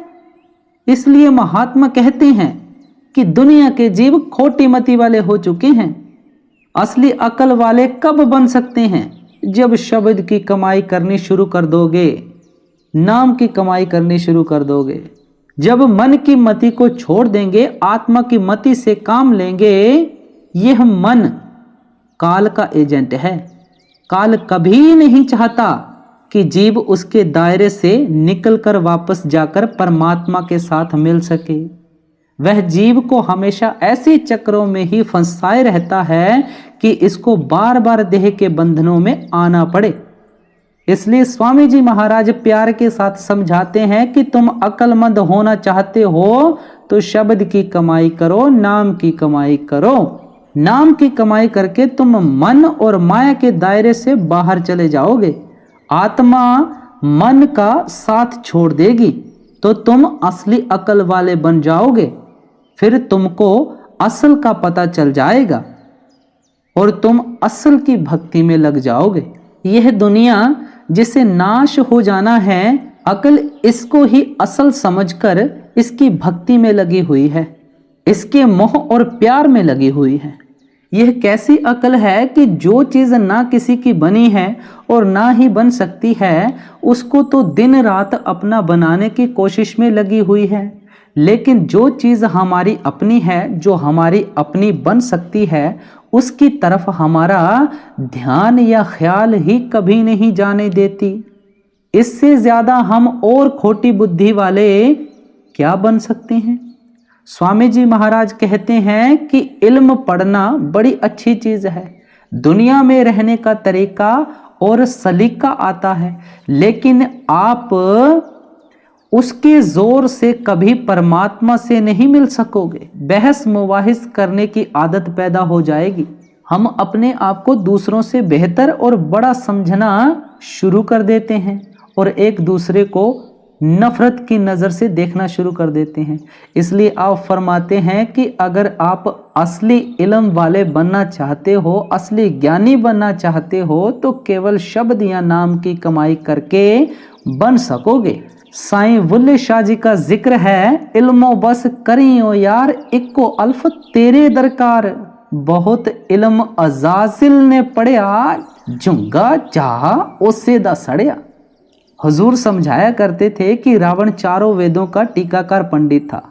इसलिए महात्मा कहते हैं कि दुनिया के जीव खोटी मति वाले हो चुके हैं। असली अकल वाले कब बन सकते हैं? जब शब्द की कमाई करनी शुरू कर दोगे, नाम की कमाई करनी शुरू कर दोगे, जब मन की मति को छोड़ देंगे, आत्मा की मति से काम लेंगे। यह मन काल का एजेंट है। काल कभी नहीं चाहता कि जीव उसके दायरे से निकलकर वापस जाकर परमात्मा के साथ मिल सके। वह जीव को हमेशा ऐसे चक्रों में ही फंसाए रहता है कि इसको बार बार देह के बंधनों में आना पड़े। इसलिए स्वामी जी महाराज प्यार के साथ समझाते हैं कि तुम अक्लमंद होना चाहते हो तो शब्द की कमाई करो, नाम की कमाई करो। नाम की कमाई करके तुम मन और माया के दायरे से बाहर चले जाओगे। आत्मा मन का साथ छोड़ देगी तो तुम असली अकल वाले बन जाओगे। फिर तुमको असल का पता चल जाएगा और तुम असल की भक्ति में लग जाओगे। यह दुनिया जिसे नाश हो जाना है, अकल इसको ही असल समझकर इसकी भक्ति में लगी हुई है, इसके मोह और प्यार में लगी हुई है। यह कैसी अकल है कि जो चीज़ ना किसी की बनी है और ना ही बन सकती है, उसको तो दिन रात अपना बनाने की कोशिश में लगी हुई है। लेकिन जो चीज़ हमारी अपनी है, जो हमारी अपनी बन सकती है, उसकी तरफ हमारा ध्यान या ख्याल ही कभी नहीं जाने देती। इससे ज़्यादा हम और खोटी बुद्धि वाले क्या बन सकते हैं? स्वामी जी महाराज कहते हैं कि इल्म पढ़ना बड़ी अच्छी चीज़ है। दुनिया में रहने का तरीका और सलीका आता है, लेकिन आप उसके जोर से कभी परमात्मा से नहीं मिल सकोगे। बहस मुबाहिस करने की आदत पैदा हो जाएगी। हम अपने आप को दूसरों से बेहतर और बड़ा समझना शुरू कर देते हैं और एक दूसरे को नफरत की नज़र से देखना शुरू कर देते हैं। इसलिए आप फरमाते हैं कि अगर आप असली इल्म वाले बनना चाहते हो, असली ज्ञानी बनना चाहते हो, तो केवल शब्द या नाम की कमाई करके बन सकोगे। साईं बुल्ले शाह जी का जिक्र है, इल्मो बस करियो यार, इक्को अल्फ तेरे दरकार। बहुत इल्म अजाजिल ने पढ़िया, जुंगा चाह ओसे दा सड़िया। हुजूर समझाया करते थे कि रावण चारों वेदों का टीकाकार पंडित था,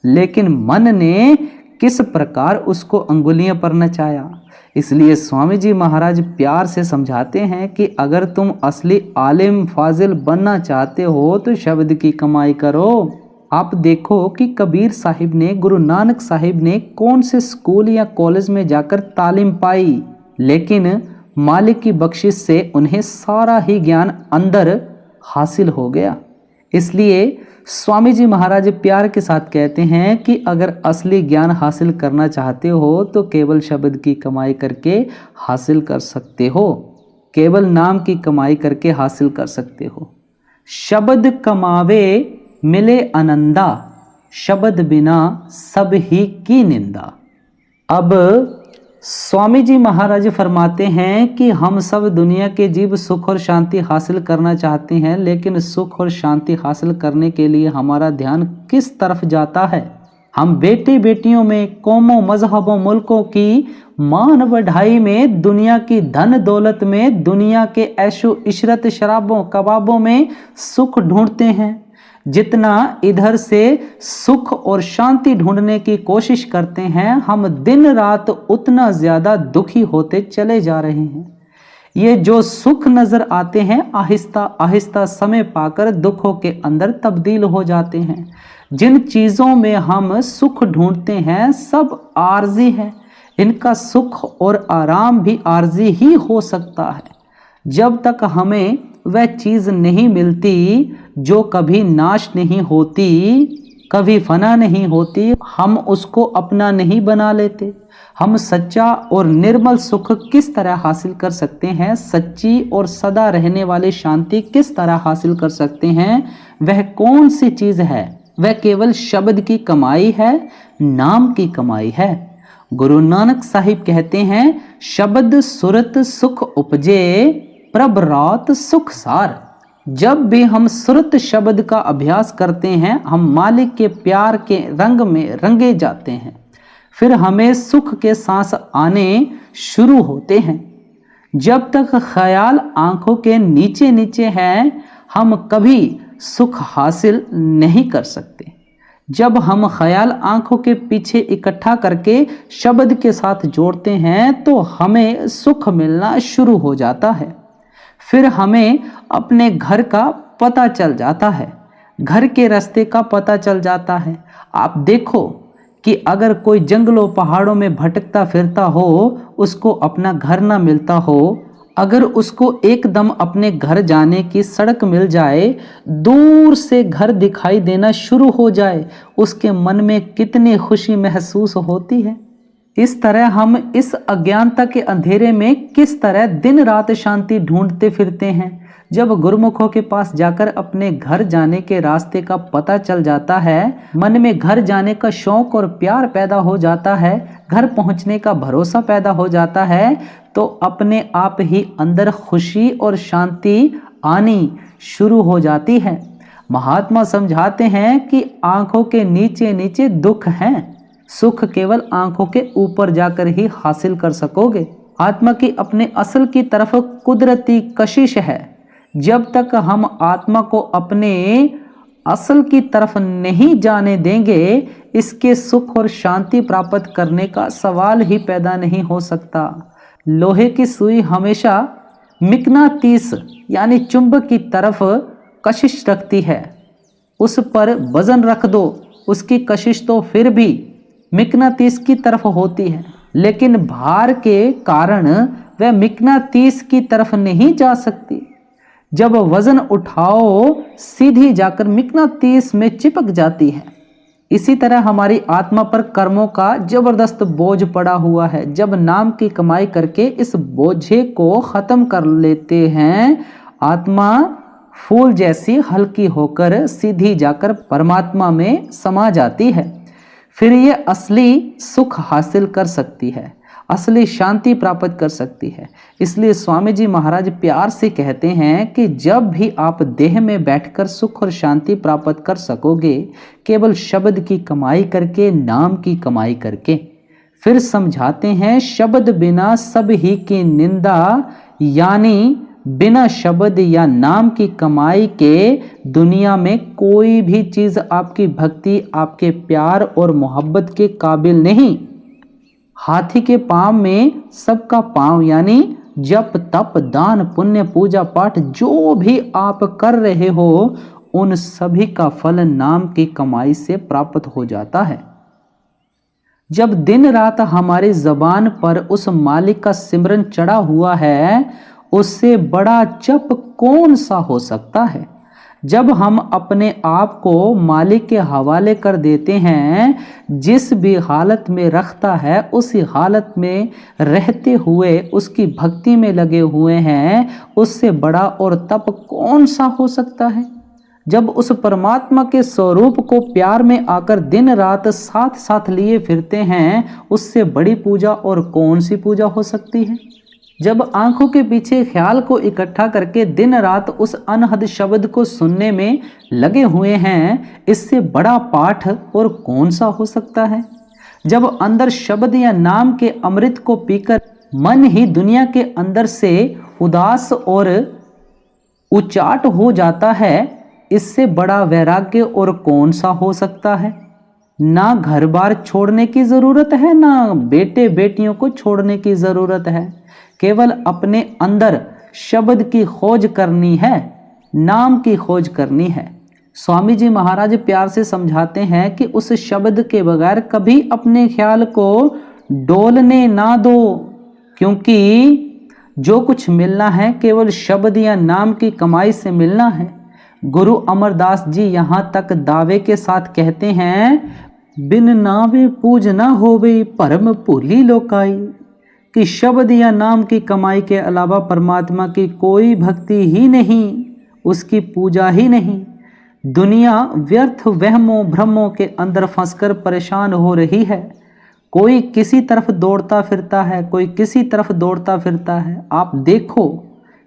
लेकिन मन ने किस प्रकार उसको अंगुलियों पर नचाया। इसलिए स्वामी जी महाराज प्यार से समझाते हैं कि अगर तुम असली आलिम फाजिल बनना चाहते हो तो शब्द की कमाई करो। आप देखो कि कबीर साहिब ने, गुरु नानक साहिब ने कौन से स्कूल या कॉलेज में जाकर तालीम पाई, लेकिन मालिक की बख्शिश से उन्हें सारा ही ज्ञान अंदर हासिल हो गया। इसलिए स्वामी जी महाराज प्यार के साथ कहते हैं कि अगर असली ज्ञान हासिल करना चाहते हो तो केवल शब्द की कमाई करके हासिल कर सकते हो, केवल नाम की कमाई करके हासिल कर सकते हो। शब्द कमावे मिले आनंदा, शब्द बिना सब ही की निंदा। अब स्वामी जी महाराज फरमाते हैं कि हम सब दुनिया के जीव सुख और शांति हासिल करना चाहते हैं, लेकिन सुख और शांति हासिल करने के लिए हमारा ध्यान किस तरफ जाता है? हम बेटे बेटियों में, कौमों, मजहबों, मुल्कों की मान बढ़ाई में, दुनिया की धन दौलत में, दुनिया के ऐशो इशरत, शराबों, कबाबों में सुख ढूंढते हैं। जितना इधर से सुख और शांति ढूंढने की कोशिश करते हैं, हम दिन रात उतना ज्यादा दुखी होते चले जा रहे हैं। ये जो सुख नजर आते हैं आहिस्ता आहिस्ता समय पाकर दुखों के अंदर तब्दील हो जाते हैं। जिन चीजों में हम सुख ढूंढते हैं सब आर्जी है। इनका सुख और आराम भी आर्जी ही हो सकता है। जब तक हमें वह चीज नहीं मिलती जो कभी नाश नहीं होती, कभी फना नहीं होती, हम उसको अपना नहीं बना लेते। हम सच्चा और निर्मल सुख किस तरह हासिल कर सकते हैं, सच्ची और सदा रहने वाली शांति किस तरह हासिल कर सकते हैं, वह कौन सी चीज है? वह केवल शब्द की कमाई है, नाम की कमाई है। गुरु नानक साहिब कहते हैं, शब्द सुरत सुख उपजे, प्रभ रात सुख सार। जब भी हम सुरत शब्द का अभ्यास करते हैं, हम मालिक के प्यार के रंग में रंगे जाते हैं। फिर हमें सुख के सांस आने शुरू होते हैं। जब तक ख्याल आंखों के नीचे नीचे है, हम कभी सुख हासिल नहीं कर सकते। जब हम ख्याल आंखों के पीछे इकट्ठा करके शब्द के साथ जोड़ते हैं तो हमें सुख मिलना शुरू हो जाता है। फिर हमें अपने घर का पता चल जाता है, घर के रास्ते का पता चल जाता है। आप देखो कि अगर कोई जंगलों पहाड़ों में भटकता फिरता हो, उसको अपना घर ना मिलता हो, अगर उसको एकदम अपने घर जाने की सड़क मिल जाए, दूर से घर दिखाई देना शुरू हो जाए, उसके मन में कितनी खुशी महसूस होती है। इस तरह हम इस अज्ञानता के अंधेरे में किस तरह दिन रात शांति ढूंढते फिरते हैं। जब गुरुमुखों के पास जाकर अपने घर जाने के रास्ते का पता चल जाता है, मन में घर जाने का शौक और प्यार पैदा हो जाता है, घर पहुंचने का भरोसा पैदा हो जाता है, तो अपने आप ही अंदर खुशी और शांति आनी शुरू हो जाती है। महात्मा समझाते हैं कि आंखों के नीचे नीचे दुख हैं, सुख केवल आंखों के ऊपर जाकर ही हासिल कर सकोगे। आत्मा की अपने असल की तरफ कुदरती कशिश है। जब तक हम आत्मा को अपने असल की तरफ नहीं जाने देंगे, इसके सुख और शांति प्राप्त करने का सवाल ही पैदा नहीं हो सकता। लोहे की सुई हमेशा मिकनातीस यानी चुंबक की तरफ कशिश रखती है। उस पर वजन रख दो, उसकी कशिश तो फिर भी मिकनातीस की तरफ होती है, लेकिन भार के कारण वह मिकनातीस की तरफ नहीं जा सकती। जब वजन उठाओ सीधी जाकर मिकनातीस में चिपक जाती है। इसी तरह हमारी आत्मा पर कर्मों का जबरदस्त बोझ पड़ा हुआ है। जब नाम की कमाई करके इस बोझे को खत्म कर लेते हैं, आत्मा फूल जैसी हल्की होकर सीधी जाकर परमात्मा में समा जाती है। फिर ये असली सुख हासिल कर सकती है, असली शांति प्राप्त कर सकती है। इसलिए स्वामी जी महाराज प्यार से कहते हैं कि जब भी आप देह में बैठकर सुख और शांति प्राप्त कर सकोगे, केवल शब्द की कमाई करके, नाम की कमाई करके। फिर समझाते हैं, शब्द बिना सब ही की निंदा, यानी बिना शब्द या नाम की कमाई के दुनिया में कोई भी चीज आपकी भक्ति, आपके प्यार और मोहब्बत के काबिल नहीं। हाथी के पांव में सबका पांव, यानी जप तप दान पुण्य पूजा पाठ जो भी आप कर रहे हो उन सभी का फल नाम की कमाई से प्राप्त हो जाता है। जब दिन रात हमारी जबान पर उस मालिक का सिमरन चढ़ा हुआ है, उससे बड़ा जप कौन सा हो सकता है। जब हम अपने आप को मालिक के हवाले कर देते हैं, जिस भी हालत में रखता है उसी हालत में रहते हुए उसकी भक्ति में लगे हुए हैं, उससे बड़ा और तप कौन सा हो सकता है। जब उस परमात्मा के स्वरूप को प्यार में आकर दिन रात साथ साथ लिए फिरते हैं, उससे बड़ी पूजा और कौन सी पूजा हो सकती है। जब आंखों के पीछे ख्याल को इकट्ठा करके दिन रात उस अनहद शब्द को सुनने में लगे हुए हैं, इससे बड़ा पाठ और कौन सा हो सकता है। जब अंदर शब्द या नाम के अमृत को पीकर मन ही दुनिया के अंदर से उदास और उचाट हो जाता है, इससे बड़ा वैराग्य और कौन सा हो सकता है। ना घर बार छोड़ने की जरूरत है, ना बेटे बेटियों को छोड़ने की जरूरत है। केवल अपने अंदर शब्द की खोज करनी है, नाम की खोज करनी है। स्वामी जी महाराज प्यार से समझाते हैं कि उस शब्द के बगैर कभी अपने ख्याल को डोलने ना दो, क्योंकि जो कुछ मिलना है केवल शब्द या नाम की कमाई से मिलना है। गुरु अमरदास जी यहाँ तक दावे के साथ कहते हैं, बिन नावे पूज ना होवे परम भूली लोकाई, कि शब्द या नाम की कमाई के अलावा परमात्मा की कोई भक्ति ही नहीं, उसकी पूजा ही नहीं। दुनिया व्यर्थ वहमों भ्रमों के अंदर फंसकर परेशान हो रही है। कोई किसी तरफ दौड़ता फिरता है, कोई किसी तरफ दौड़ता फिरता है। आप देखो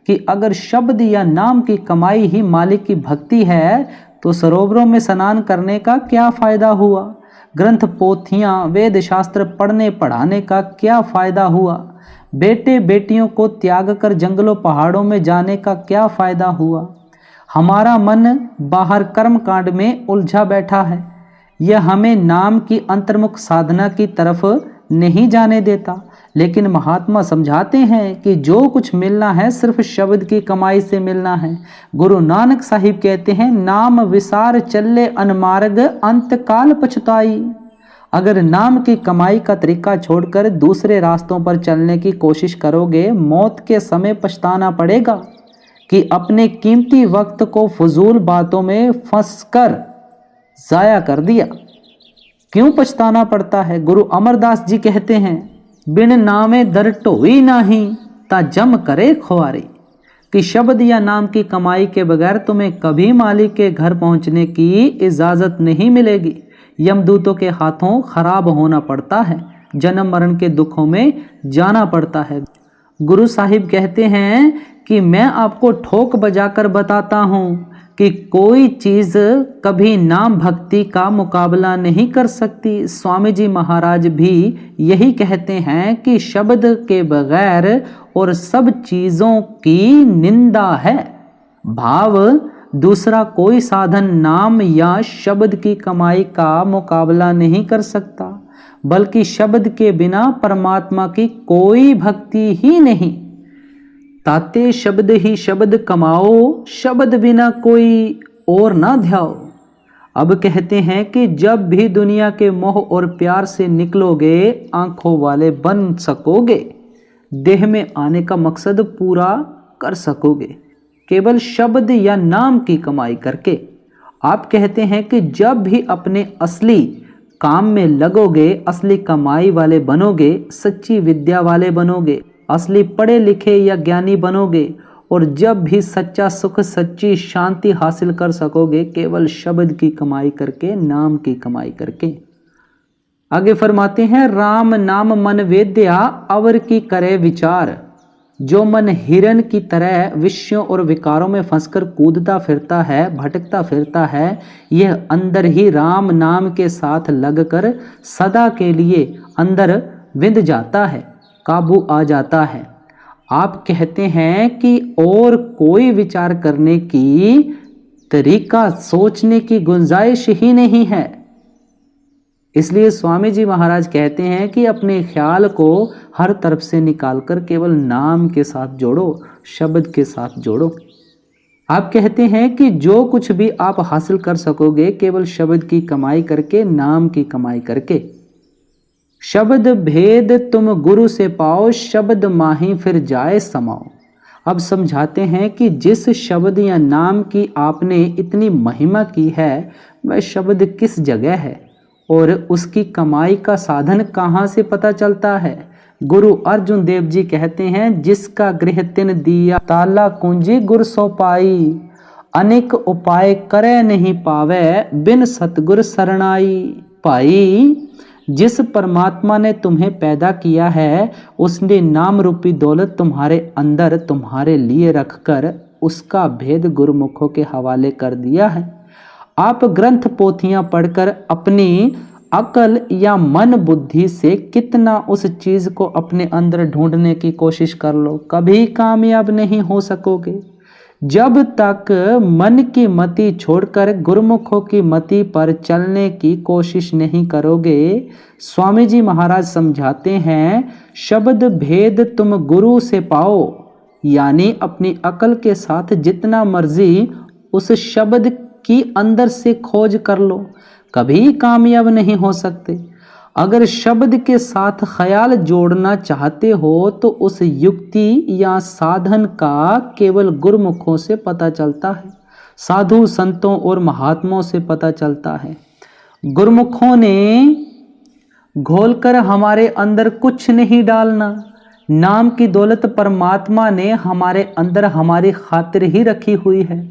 कि अगर शब्द या नाम की कमाई ही मालिक की भक्ति है, तो सरोवरों में स्नान करने का क्या फायदा हुआ, ग्रंथ पोथियां वेद शास्त्र पढ़ने पढ़ाने का क्या फायदा हुआ, बेटे बेटियों को त्याग कर जंगलों पहाड़ों में जाने का क्या फायदा हुआ। हमारा मन बाहर कर्म कांड में उलझा बैठा है, यह हमें नाम की अंतर्मुख साधना की तरफ नहीं जाने देता। लेकिन महात्मा समझाते हैं कि जो कुछ मिलना है सिर्फ शब्द की कमाई से मिलना है। गुरु नानक साहिब कहते हैं, नाम विसार चले अनमार्ग अंत काल पछताई। अगर नाम की कमाई का तरीका छोड़कर दूसरे रास्तों पर चलने की कोशिश करोगे, मौत के समय पछताना पड़ेगा कि अपने कीमती वक्त को फजूल बातों में फंसकर जाया कर दिया। क्यों पछताना पड़ता है। गुरु अमरदास जी कहते हैं, बिन नामे दर ढोई नाही ता जम करे खुआरी, कि शब्द या नाम की कमाई के बगैर तुम्हें कभी मालिक के घर पहुंचने की इजाजत नहीं मिलेगी। यमदूतों के हाथों खराब होना पड़ता है, जन्म मरण के दुखों में जाना पड़ता है। गुरु साहिब कहते हैं कि मैं आपको ठोक बजाकर बताता हूं कि कोई चीज कभी नाम भक्ति का मुकाबला नहीं कर सकती। स्वामी जी महाराज भी यही कहते हैं कि शब्द के बगैर और सब चीजों की निंदा है। भाव दूसरा कोई साधन नाम या शब्द की कमाई का मुकाबला नहीं कर सकता, बल्कि शब्द के बिना परमात्मा की कोई भक्ति ही नहीं। ताते शब्द ही शब्द कमाओ, शब्द बिना कोई और ना ध्याओ। अब कहते हैं कि जब भी दुनिया के मोह और प्यार से निकलोगे, आंखों वाले बन सकोगे, देह में आने का मकसद पूरा कर सकोगे, केवल शब्द या नाम की कमाई करके। आप कहते हैं कि जब भी अपने असली काम में लगोगे, असली कमाई वाले बनोगे, सच्ची विद्या वाले बनोगे, असली पढ़े लिखे या ज्ञानी बनोगे, और जब भी सच्चा सुख सच्ची शांति हासिल कर सकोगे, केवल शब्द की कमाई करके, नाम की कमाई करके। आगे फरमाते हैं, राम नाम मन वेद्या अवर की करे विचार। जो मन हिरन की तरह विषयों और विकारों में फंसकर कूदता फिरता है, भटकता फिरता है, यह अंदर ही राम नाम के साथ लगकर सदा के लिए अंदर विंध जाता है, काबू आ जाता है। आप कहते हैं कि और कोई विचार करने की तरीका, सोचने की गुंजाइश ही नहीं है। इसलिए स्वामी जी महाराज कहते हैं कि अपने ख्याल को हर तरफ से निकालकर केवल नाम के साथ जोड़ो, शब्द के साथ जोड़ो। आप कहते हैं कि जो कुछ भी आप हासिल कर सकोगे केवल शब्द की कमाई करके, नाम की कमाई करके। शब्द भेद तुम गुरु से पाओ, शब्द माही फिर जाए समाओ। अब समझाते हैं कि जिस शब्द या नाम की आपने इतनी महिमा की है वह शब्द किस जगह है और उसकी कमाई का साधन कहाँ से पता चलता है। गुरु अर्जुन देव जी कहते हैं, जिसका गृह तिन दिया ताला कुंजी गुर सो पाई, अनेक उपाय करे नहीं पावे बिन सतगुर शरणाई। भाई, जिस परमात्मा ने तुम्हें पैदा किया है उसने नाम रूपी दौलत तुम्हारे अंदर तुम्हारे लिए रखकर उसका भेद गुरुमुखों के हवाले कर दिया है। आप ग्रंथ पोथियां पढ़कर अपनी अकल या मन बुद्धि से कितना उस चीज को अपने अंदर ढूंढने की कोशिश कर लो, कभी कामयाब नहीं हो सकोगे। जब तक मन की मति छोड़कर गुरुमुखों की मति पर चलने की कोशिश नहीं करोगे। स्वामी जी महाराज समझाते हैं, शब्द भेद तुम गुरु से पाओ, यानी अपनी अकल के साथ जितना मर्जी उस शब्द की अंदर से खोज कर लो, कभी कामयाब नहीं हो सकते। अगर शब्द के साथ ख्याल जोड़ना चाहते हो तो उस युक्ति या साधन का केवल गुरुमुखों से पता चलता है, साधु संतों और महात्माओं से पता चलता है। गुरुमुखों ने घोलकर हमारे अंदर कुछ नहीं डालना। नाम की दौलत परमात्मा ने हमारे अंदर हमारी खातिर ही रखी हुई है।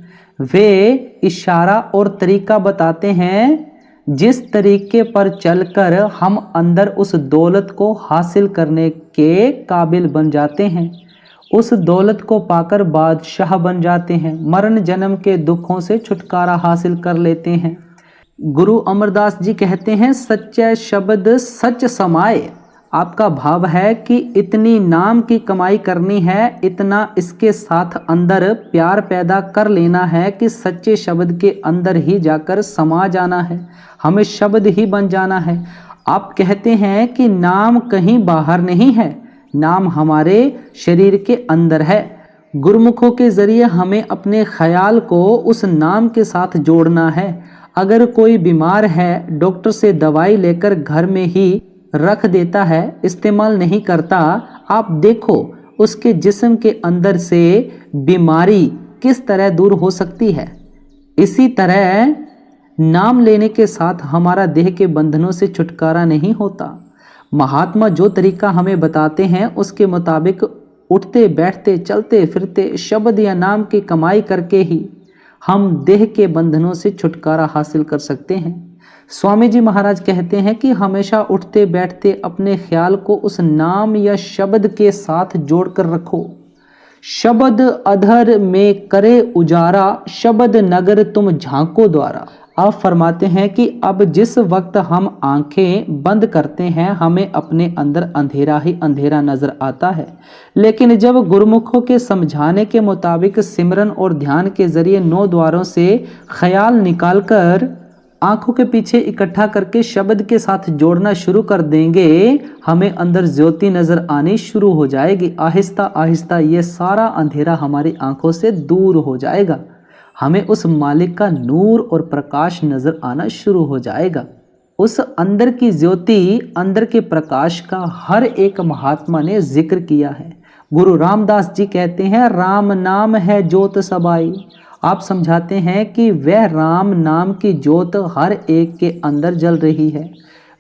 वे इशारा और तरीका बताते हैं, जिस तरीके पर चलकर हम अंदर उस दौलत को हासिल करने के काबिल बन जाते हैं, उस दौलत को पाकर बादशाह बन जाते हैं, मरण जन्म के दुखों से छुटकारा हासिल कर लेते हैं। गुरु अमरदास जी कहते हैं, सच्चे शब्द सच समाए। आपका भाव है कि इतनी नाम की कमाई करनी है, इतना इसके साथ अंदर प्यार पैदा कर लेना है कि सच्चे शब्द के अंदर ही जाकर समा जाना है, हमें शब्द ही बन जाना है। आप कहते हैं कि नाम कहीं बाहर नहीं है, नाम हमारे शरीर के अंदर है। गुरुमुखों के जरिए हमें अपने ख्याल को उस नाम के साथ जोड़ना है। अगर कोई बीमार है, डॉक्टर से दवाई लेकर घर में ही रख देता है, इस्तेमाल नहीं करता, आप देखो उसके जिस्म के अंदर से बीमारी किस तरह दूर हो सकती है। इसी तरह नाम लेने के साथ हमारा देह के बंधनों से छुटकारा नहीं होता। महात्मा जो तरीका हमें बताते हैं उसके मुताबिक उठते बैठते चलते फिरते शब्द या नाम की कमाई करके ही हम देह के बंधनों से छुटकारा हासिल कर सकते हैं। स्वामी जी महाराज कहते हैं कि हमेशा उठते बैठते अपने ख्याल को उस नाम या शब्द के साथ जोड़कर रखो। शब्द अधर में करे उजारा, शब्द नगर तुम झांको द्वारा। आप फरमाते हैं कि अब जिस वक्त हम आंखें बंद करते हैं हमें अपने अंदर अंधेरा ही अंधेरा नजर आता है, लेकिन जब गुरुमुखों के समझाने के मुताबिक सिमरन और ध्यान के जरिए 9 द्वारों से ख्याल निकालकर आंखों के पीछे इकट्ठा करके शब्द के साथ जोड़ना शुरू कर देंगे, हमें अंदर ज्योति नजर आनी शुरू हो जाएगी। आहिस्ता आहिस्ता ये सारा अंधेरा हमारी आंखों से दूर हो जाएगा, हमें उस मालिक का नूर और प्रकाश नजर आना शुरू हो जाएगा। उस अंदर की ज्योति, अंदर के प्रकाश का हर एक महात्मा ने जिक्र किया है। गुरु रामदास जी कहते हैं, राम नाम है ज्योत समाई। आप समझाते हैं कि वह राम नाम की ज्योत हर एक के अंदर जल रही है।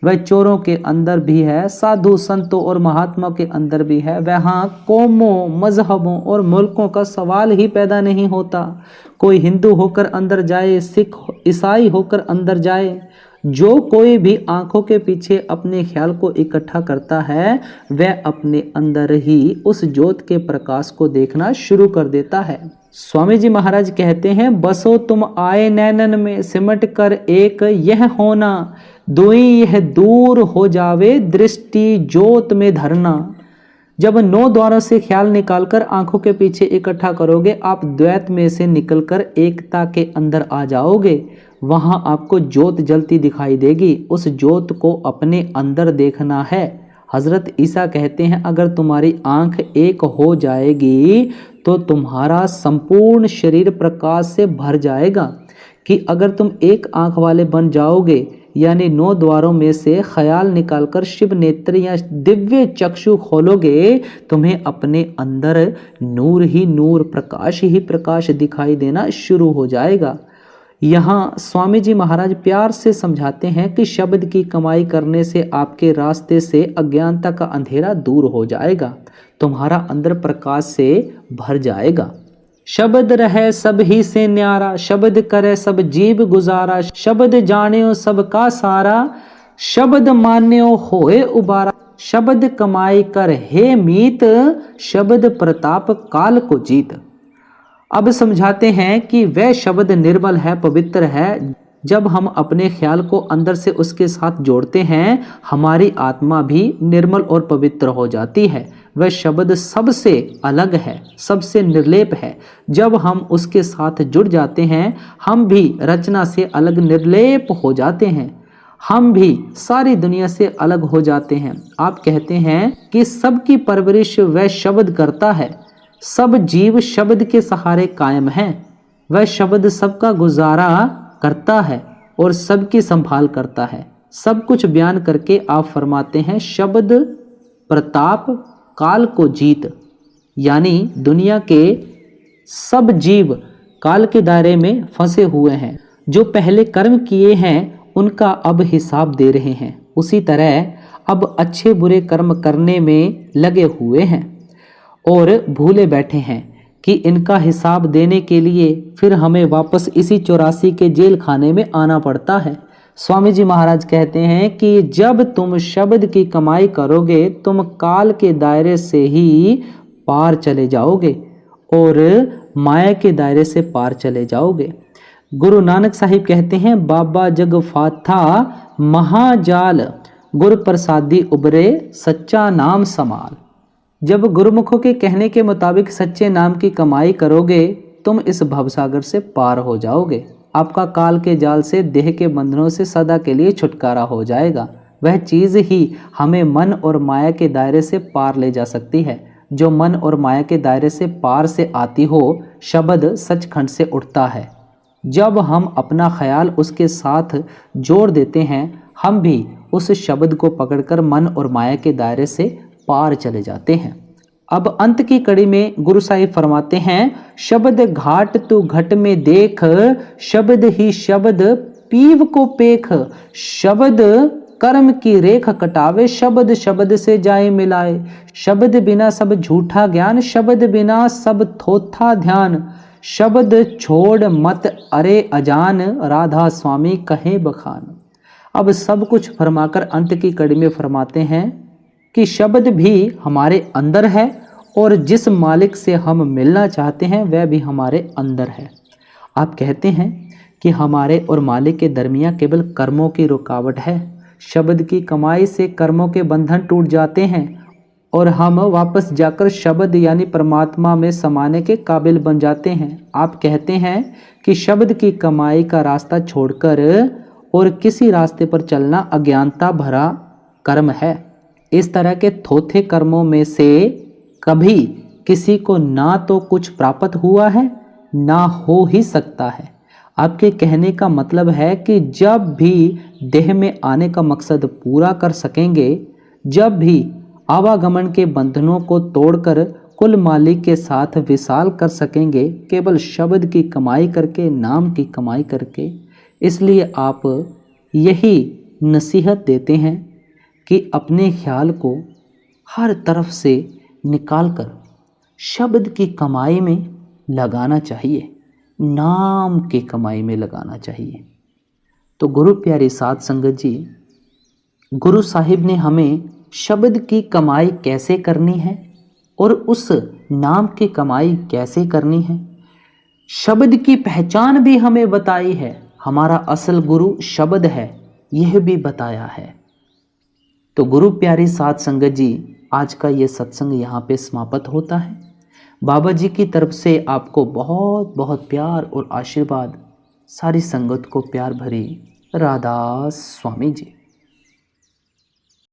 वह चोरों के अंदर भी है, साधु संतों और महात्मा के अंदर भी है। वहाँ कौमों, मजहबों और मुल्कों का सवाल ही पैदा नहीं होता। कोई हिंदू होकर अंदर जाए, सिख ईसाई होकर अंदर जाए, जो कोई भी आंखों के पीछे अपने ख्याल को इकट्ठा करता है वह अपने अंदर ही उस ज्योत के प्रकाश को देखना शुरू कर देता है। स्वामी जी महाराज कहते हैं, बसो तुम आए नैनन में सिमट कर एक यह होना, दुई यह दूर हो जावे दृष्टि ज्योत में धरना। जब 9 द्वारों से ख्याल निकालकर आंखों के पीछे इकट्ठा करोगे, आप द्वैत में से निकलकर एकता के अंदर आ जाओगे। वहाँ आपको ज्योत जलती दिखाई देगी। उस ज्योत को अपने अंदर देखना है। हज़रत ईसा कहते हैं अगर तुम्हारी आँख एक हो जाएगी तो तुम्हारा संपूर्ण शरीर प्रकाश से भर जाएगा। कि अगर तुम एक आँख वाले बन जाओगे यानी 9 द्वारों में से ख्याल निकालकर शिव नेत्र या दिव्य चक्षु खोलोगे, तुम्हें अपने अंदर नूर ही नूर, प्रकाश ही प्रकाश दिखाई देना शुरू हो जाएगा। यहाँ स्वामी जी महाराज प्यार से समझाते हैं कि शब्द की कमाई करने से आपके रास्ते से अज्ञानता का अंधेरा दूर हो जाएगा, तुम्हारा अंदर प्रकाश से भर जाएगा। शब्द रहे सब ही से न्यारा, शब्द करे सब जीव गुजारा, शब्द जान्यो सबका सारा, शब्द मान्यो होए उबारा, शब्द कमाई कर हे मीत, शब्द प्रताप काल को जीत। अब समझाते हैं कि वह शब्द निर्मल है, पवित्र है। जब हम अपने ख्याल को अंदर से उसके साथ जोड़ते हैं, हमारी आत्मा भी निर्मल और पवित्र हो जाती है। वह शब्द सबसे अलग है, सबसे निर्लेप है। जब हम उसके साथ जुड़ जाते हैं, हम भी रचना से अलग निर्लेप हो जाते हैं, हम भी सारी दुनिया से अलग हो जाते हैं। आप कहते हैं कि सबकी परवरिश वह शब्द करता है, सब जीव शब्द के सहारे कायम हैं। वह शब्द सबका गुजारा करता है और सबकी संभाल करता है। सब कुछ बयान करके आप फरमाते हैं शब्द प्रताप काल को जीत, यानी दुनिया के सब जीव काल के दायरे में फंसे हुए हैं। जो पहले कर्म किए हैं उनका अब हिसाब दे रहे हैं, उसी तरह अब अच्छे बुरे कर्म करने में लगे हुए हैं और भूले बैठे हैं कि इनका हिसाब देने के लिए फिर हमें वापस इसी 84 के जेल खाने में आना पड़ता है। स्वामी जी महाराज कहते हैं कि जब तुम शब्द की कमाई करोगे, तुम काल के दायरे से ही पार चले जाओगे और माया के दायरे से पार चले जाओगे। गुरु नानक साहिब कहते हैं बाबा जग फाथा महाजाल, गुर प्रसादी उबरे सच्चा नाम समाल। जब गुरुमुखों के कहने के मुताबिक सच्चे नाम की कमाई करोगे, तुम इस भवसागर से पार हो जाओगे। आपका काल के जाल से, देह के बंधनों से सदा के लिए छुटकारा हो जाएगा। वह चीज़ ही हमें मन और माया के दायरे से पार ले जा सकती है। जो मन और माया के दायरे से पार से आती हो, शब्द सचखंड से उठता है। जब हम अपना ख्याल उसके साथ जोड़ देते हैं, हम भी उस शब्द को पकड़कर मन और माया के दायरे से पार चले जाते हैं। अब अंत की कड़ी में गुरु साहिब फरमाते हैं शब्द घाट तू घट में देख, शब्द ही शब्द पीव को पेख, शब्द कर्म की रेख कटावे, शब्द शब्द से जाए मिलाए, शब्द बिना सब झूठा ज्ञान, शब्द बिना सब थोथा ध्यान, शब्द छोड़ मत अरे अजान, राधा स्वामी कहे बखान। अब सब कुछ फरमाकर अंत की कड़ी में फरमाते हैं कि शब्द भी हमारे अंदर है और जिस मालिक से हम मिलना चाहते हैं वह भी हमारे अंदर है। आप कहते हैं कि हमारे और मालिक के दरमियान केवल कर्मों की रुकावट है। शब्द की कमाई से कर्मों के बंधन टूट जाते हैं और हम वापस जाकर शब्द यानी परमात्मा में समाने के काबिल बन जाते हैं। आप कहते हैं कि शब्द की कमाई का रास्ता छोड़कर और किसी रास्ते पर चलना अज्ञानता भरा कर्म है। इस तरह के थोथे कर्मों में से कभी किसी को ना तो कुछ प्राप्त हुआ है, ना हो ही सकता है। आपके कहने का मतलब है कि जब भी देह में आने का मकसद पूरा कर सकेंगे, जब भी आवागमन के बंधनों को तोड़कर कुल मालिक के साथ विशाल कर सकेंगे, केवल शब्द की कमाई करके, नाम की कमाई करके। इसलिए आप यही नसीहत देते हैं कि अपने ख्याल को हर तरफ से निकालकर शब्द की कमाई में लगाना चाहिए, नाम की कमाई में लगाना चाहिए। तो गुरु प्यारी साध संगत जी, गुरु साहिब ने हमें शब्द की कमाई कैसे करनी है और उस नाम की कमाई कैसे करनी है, शब्द की पहचान भी हमें बताई है। हमारा असल गुरु शब्द है, यह भी बताया है। तो गुरु प्यारी साध संगत जी, आज का ये सत्संग यहाँ पे समाप्त होता है। बाबा जी की तरफ से आपको बहुत बहुत प्यार और आशीर्वाद। सारी संगत को प्यार भरी राधा स्वामी जी।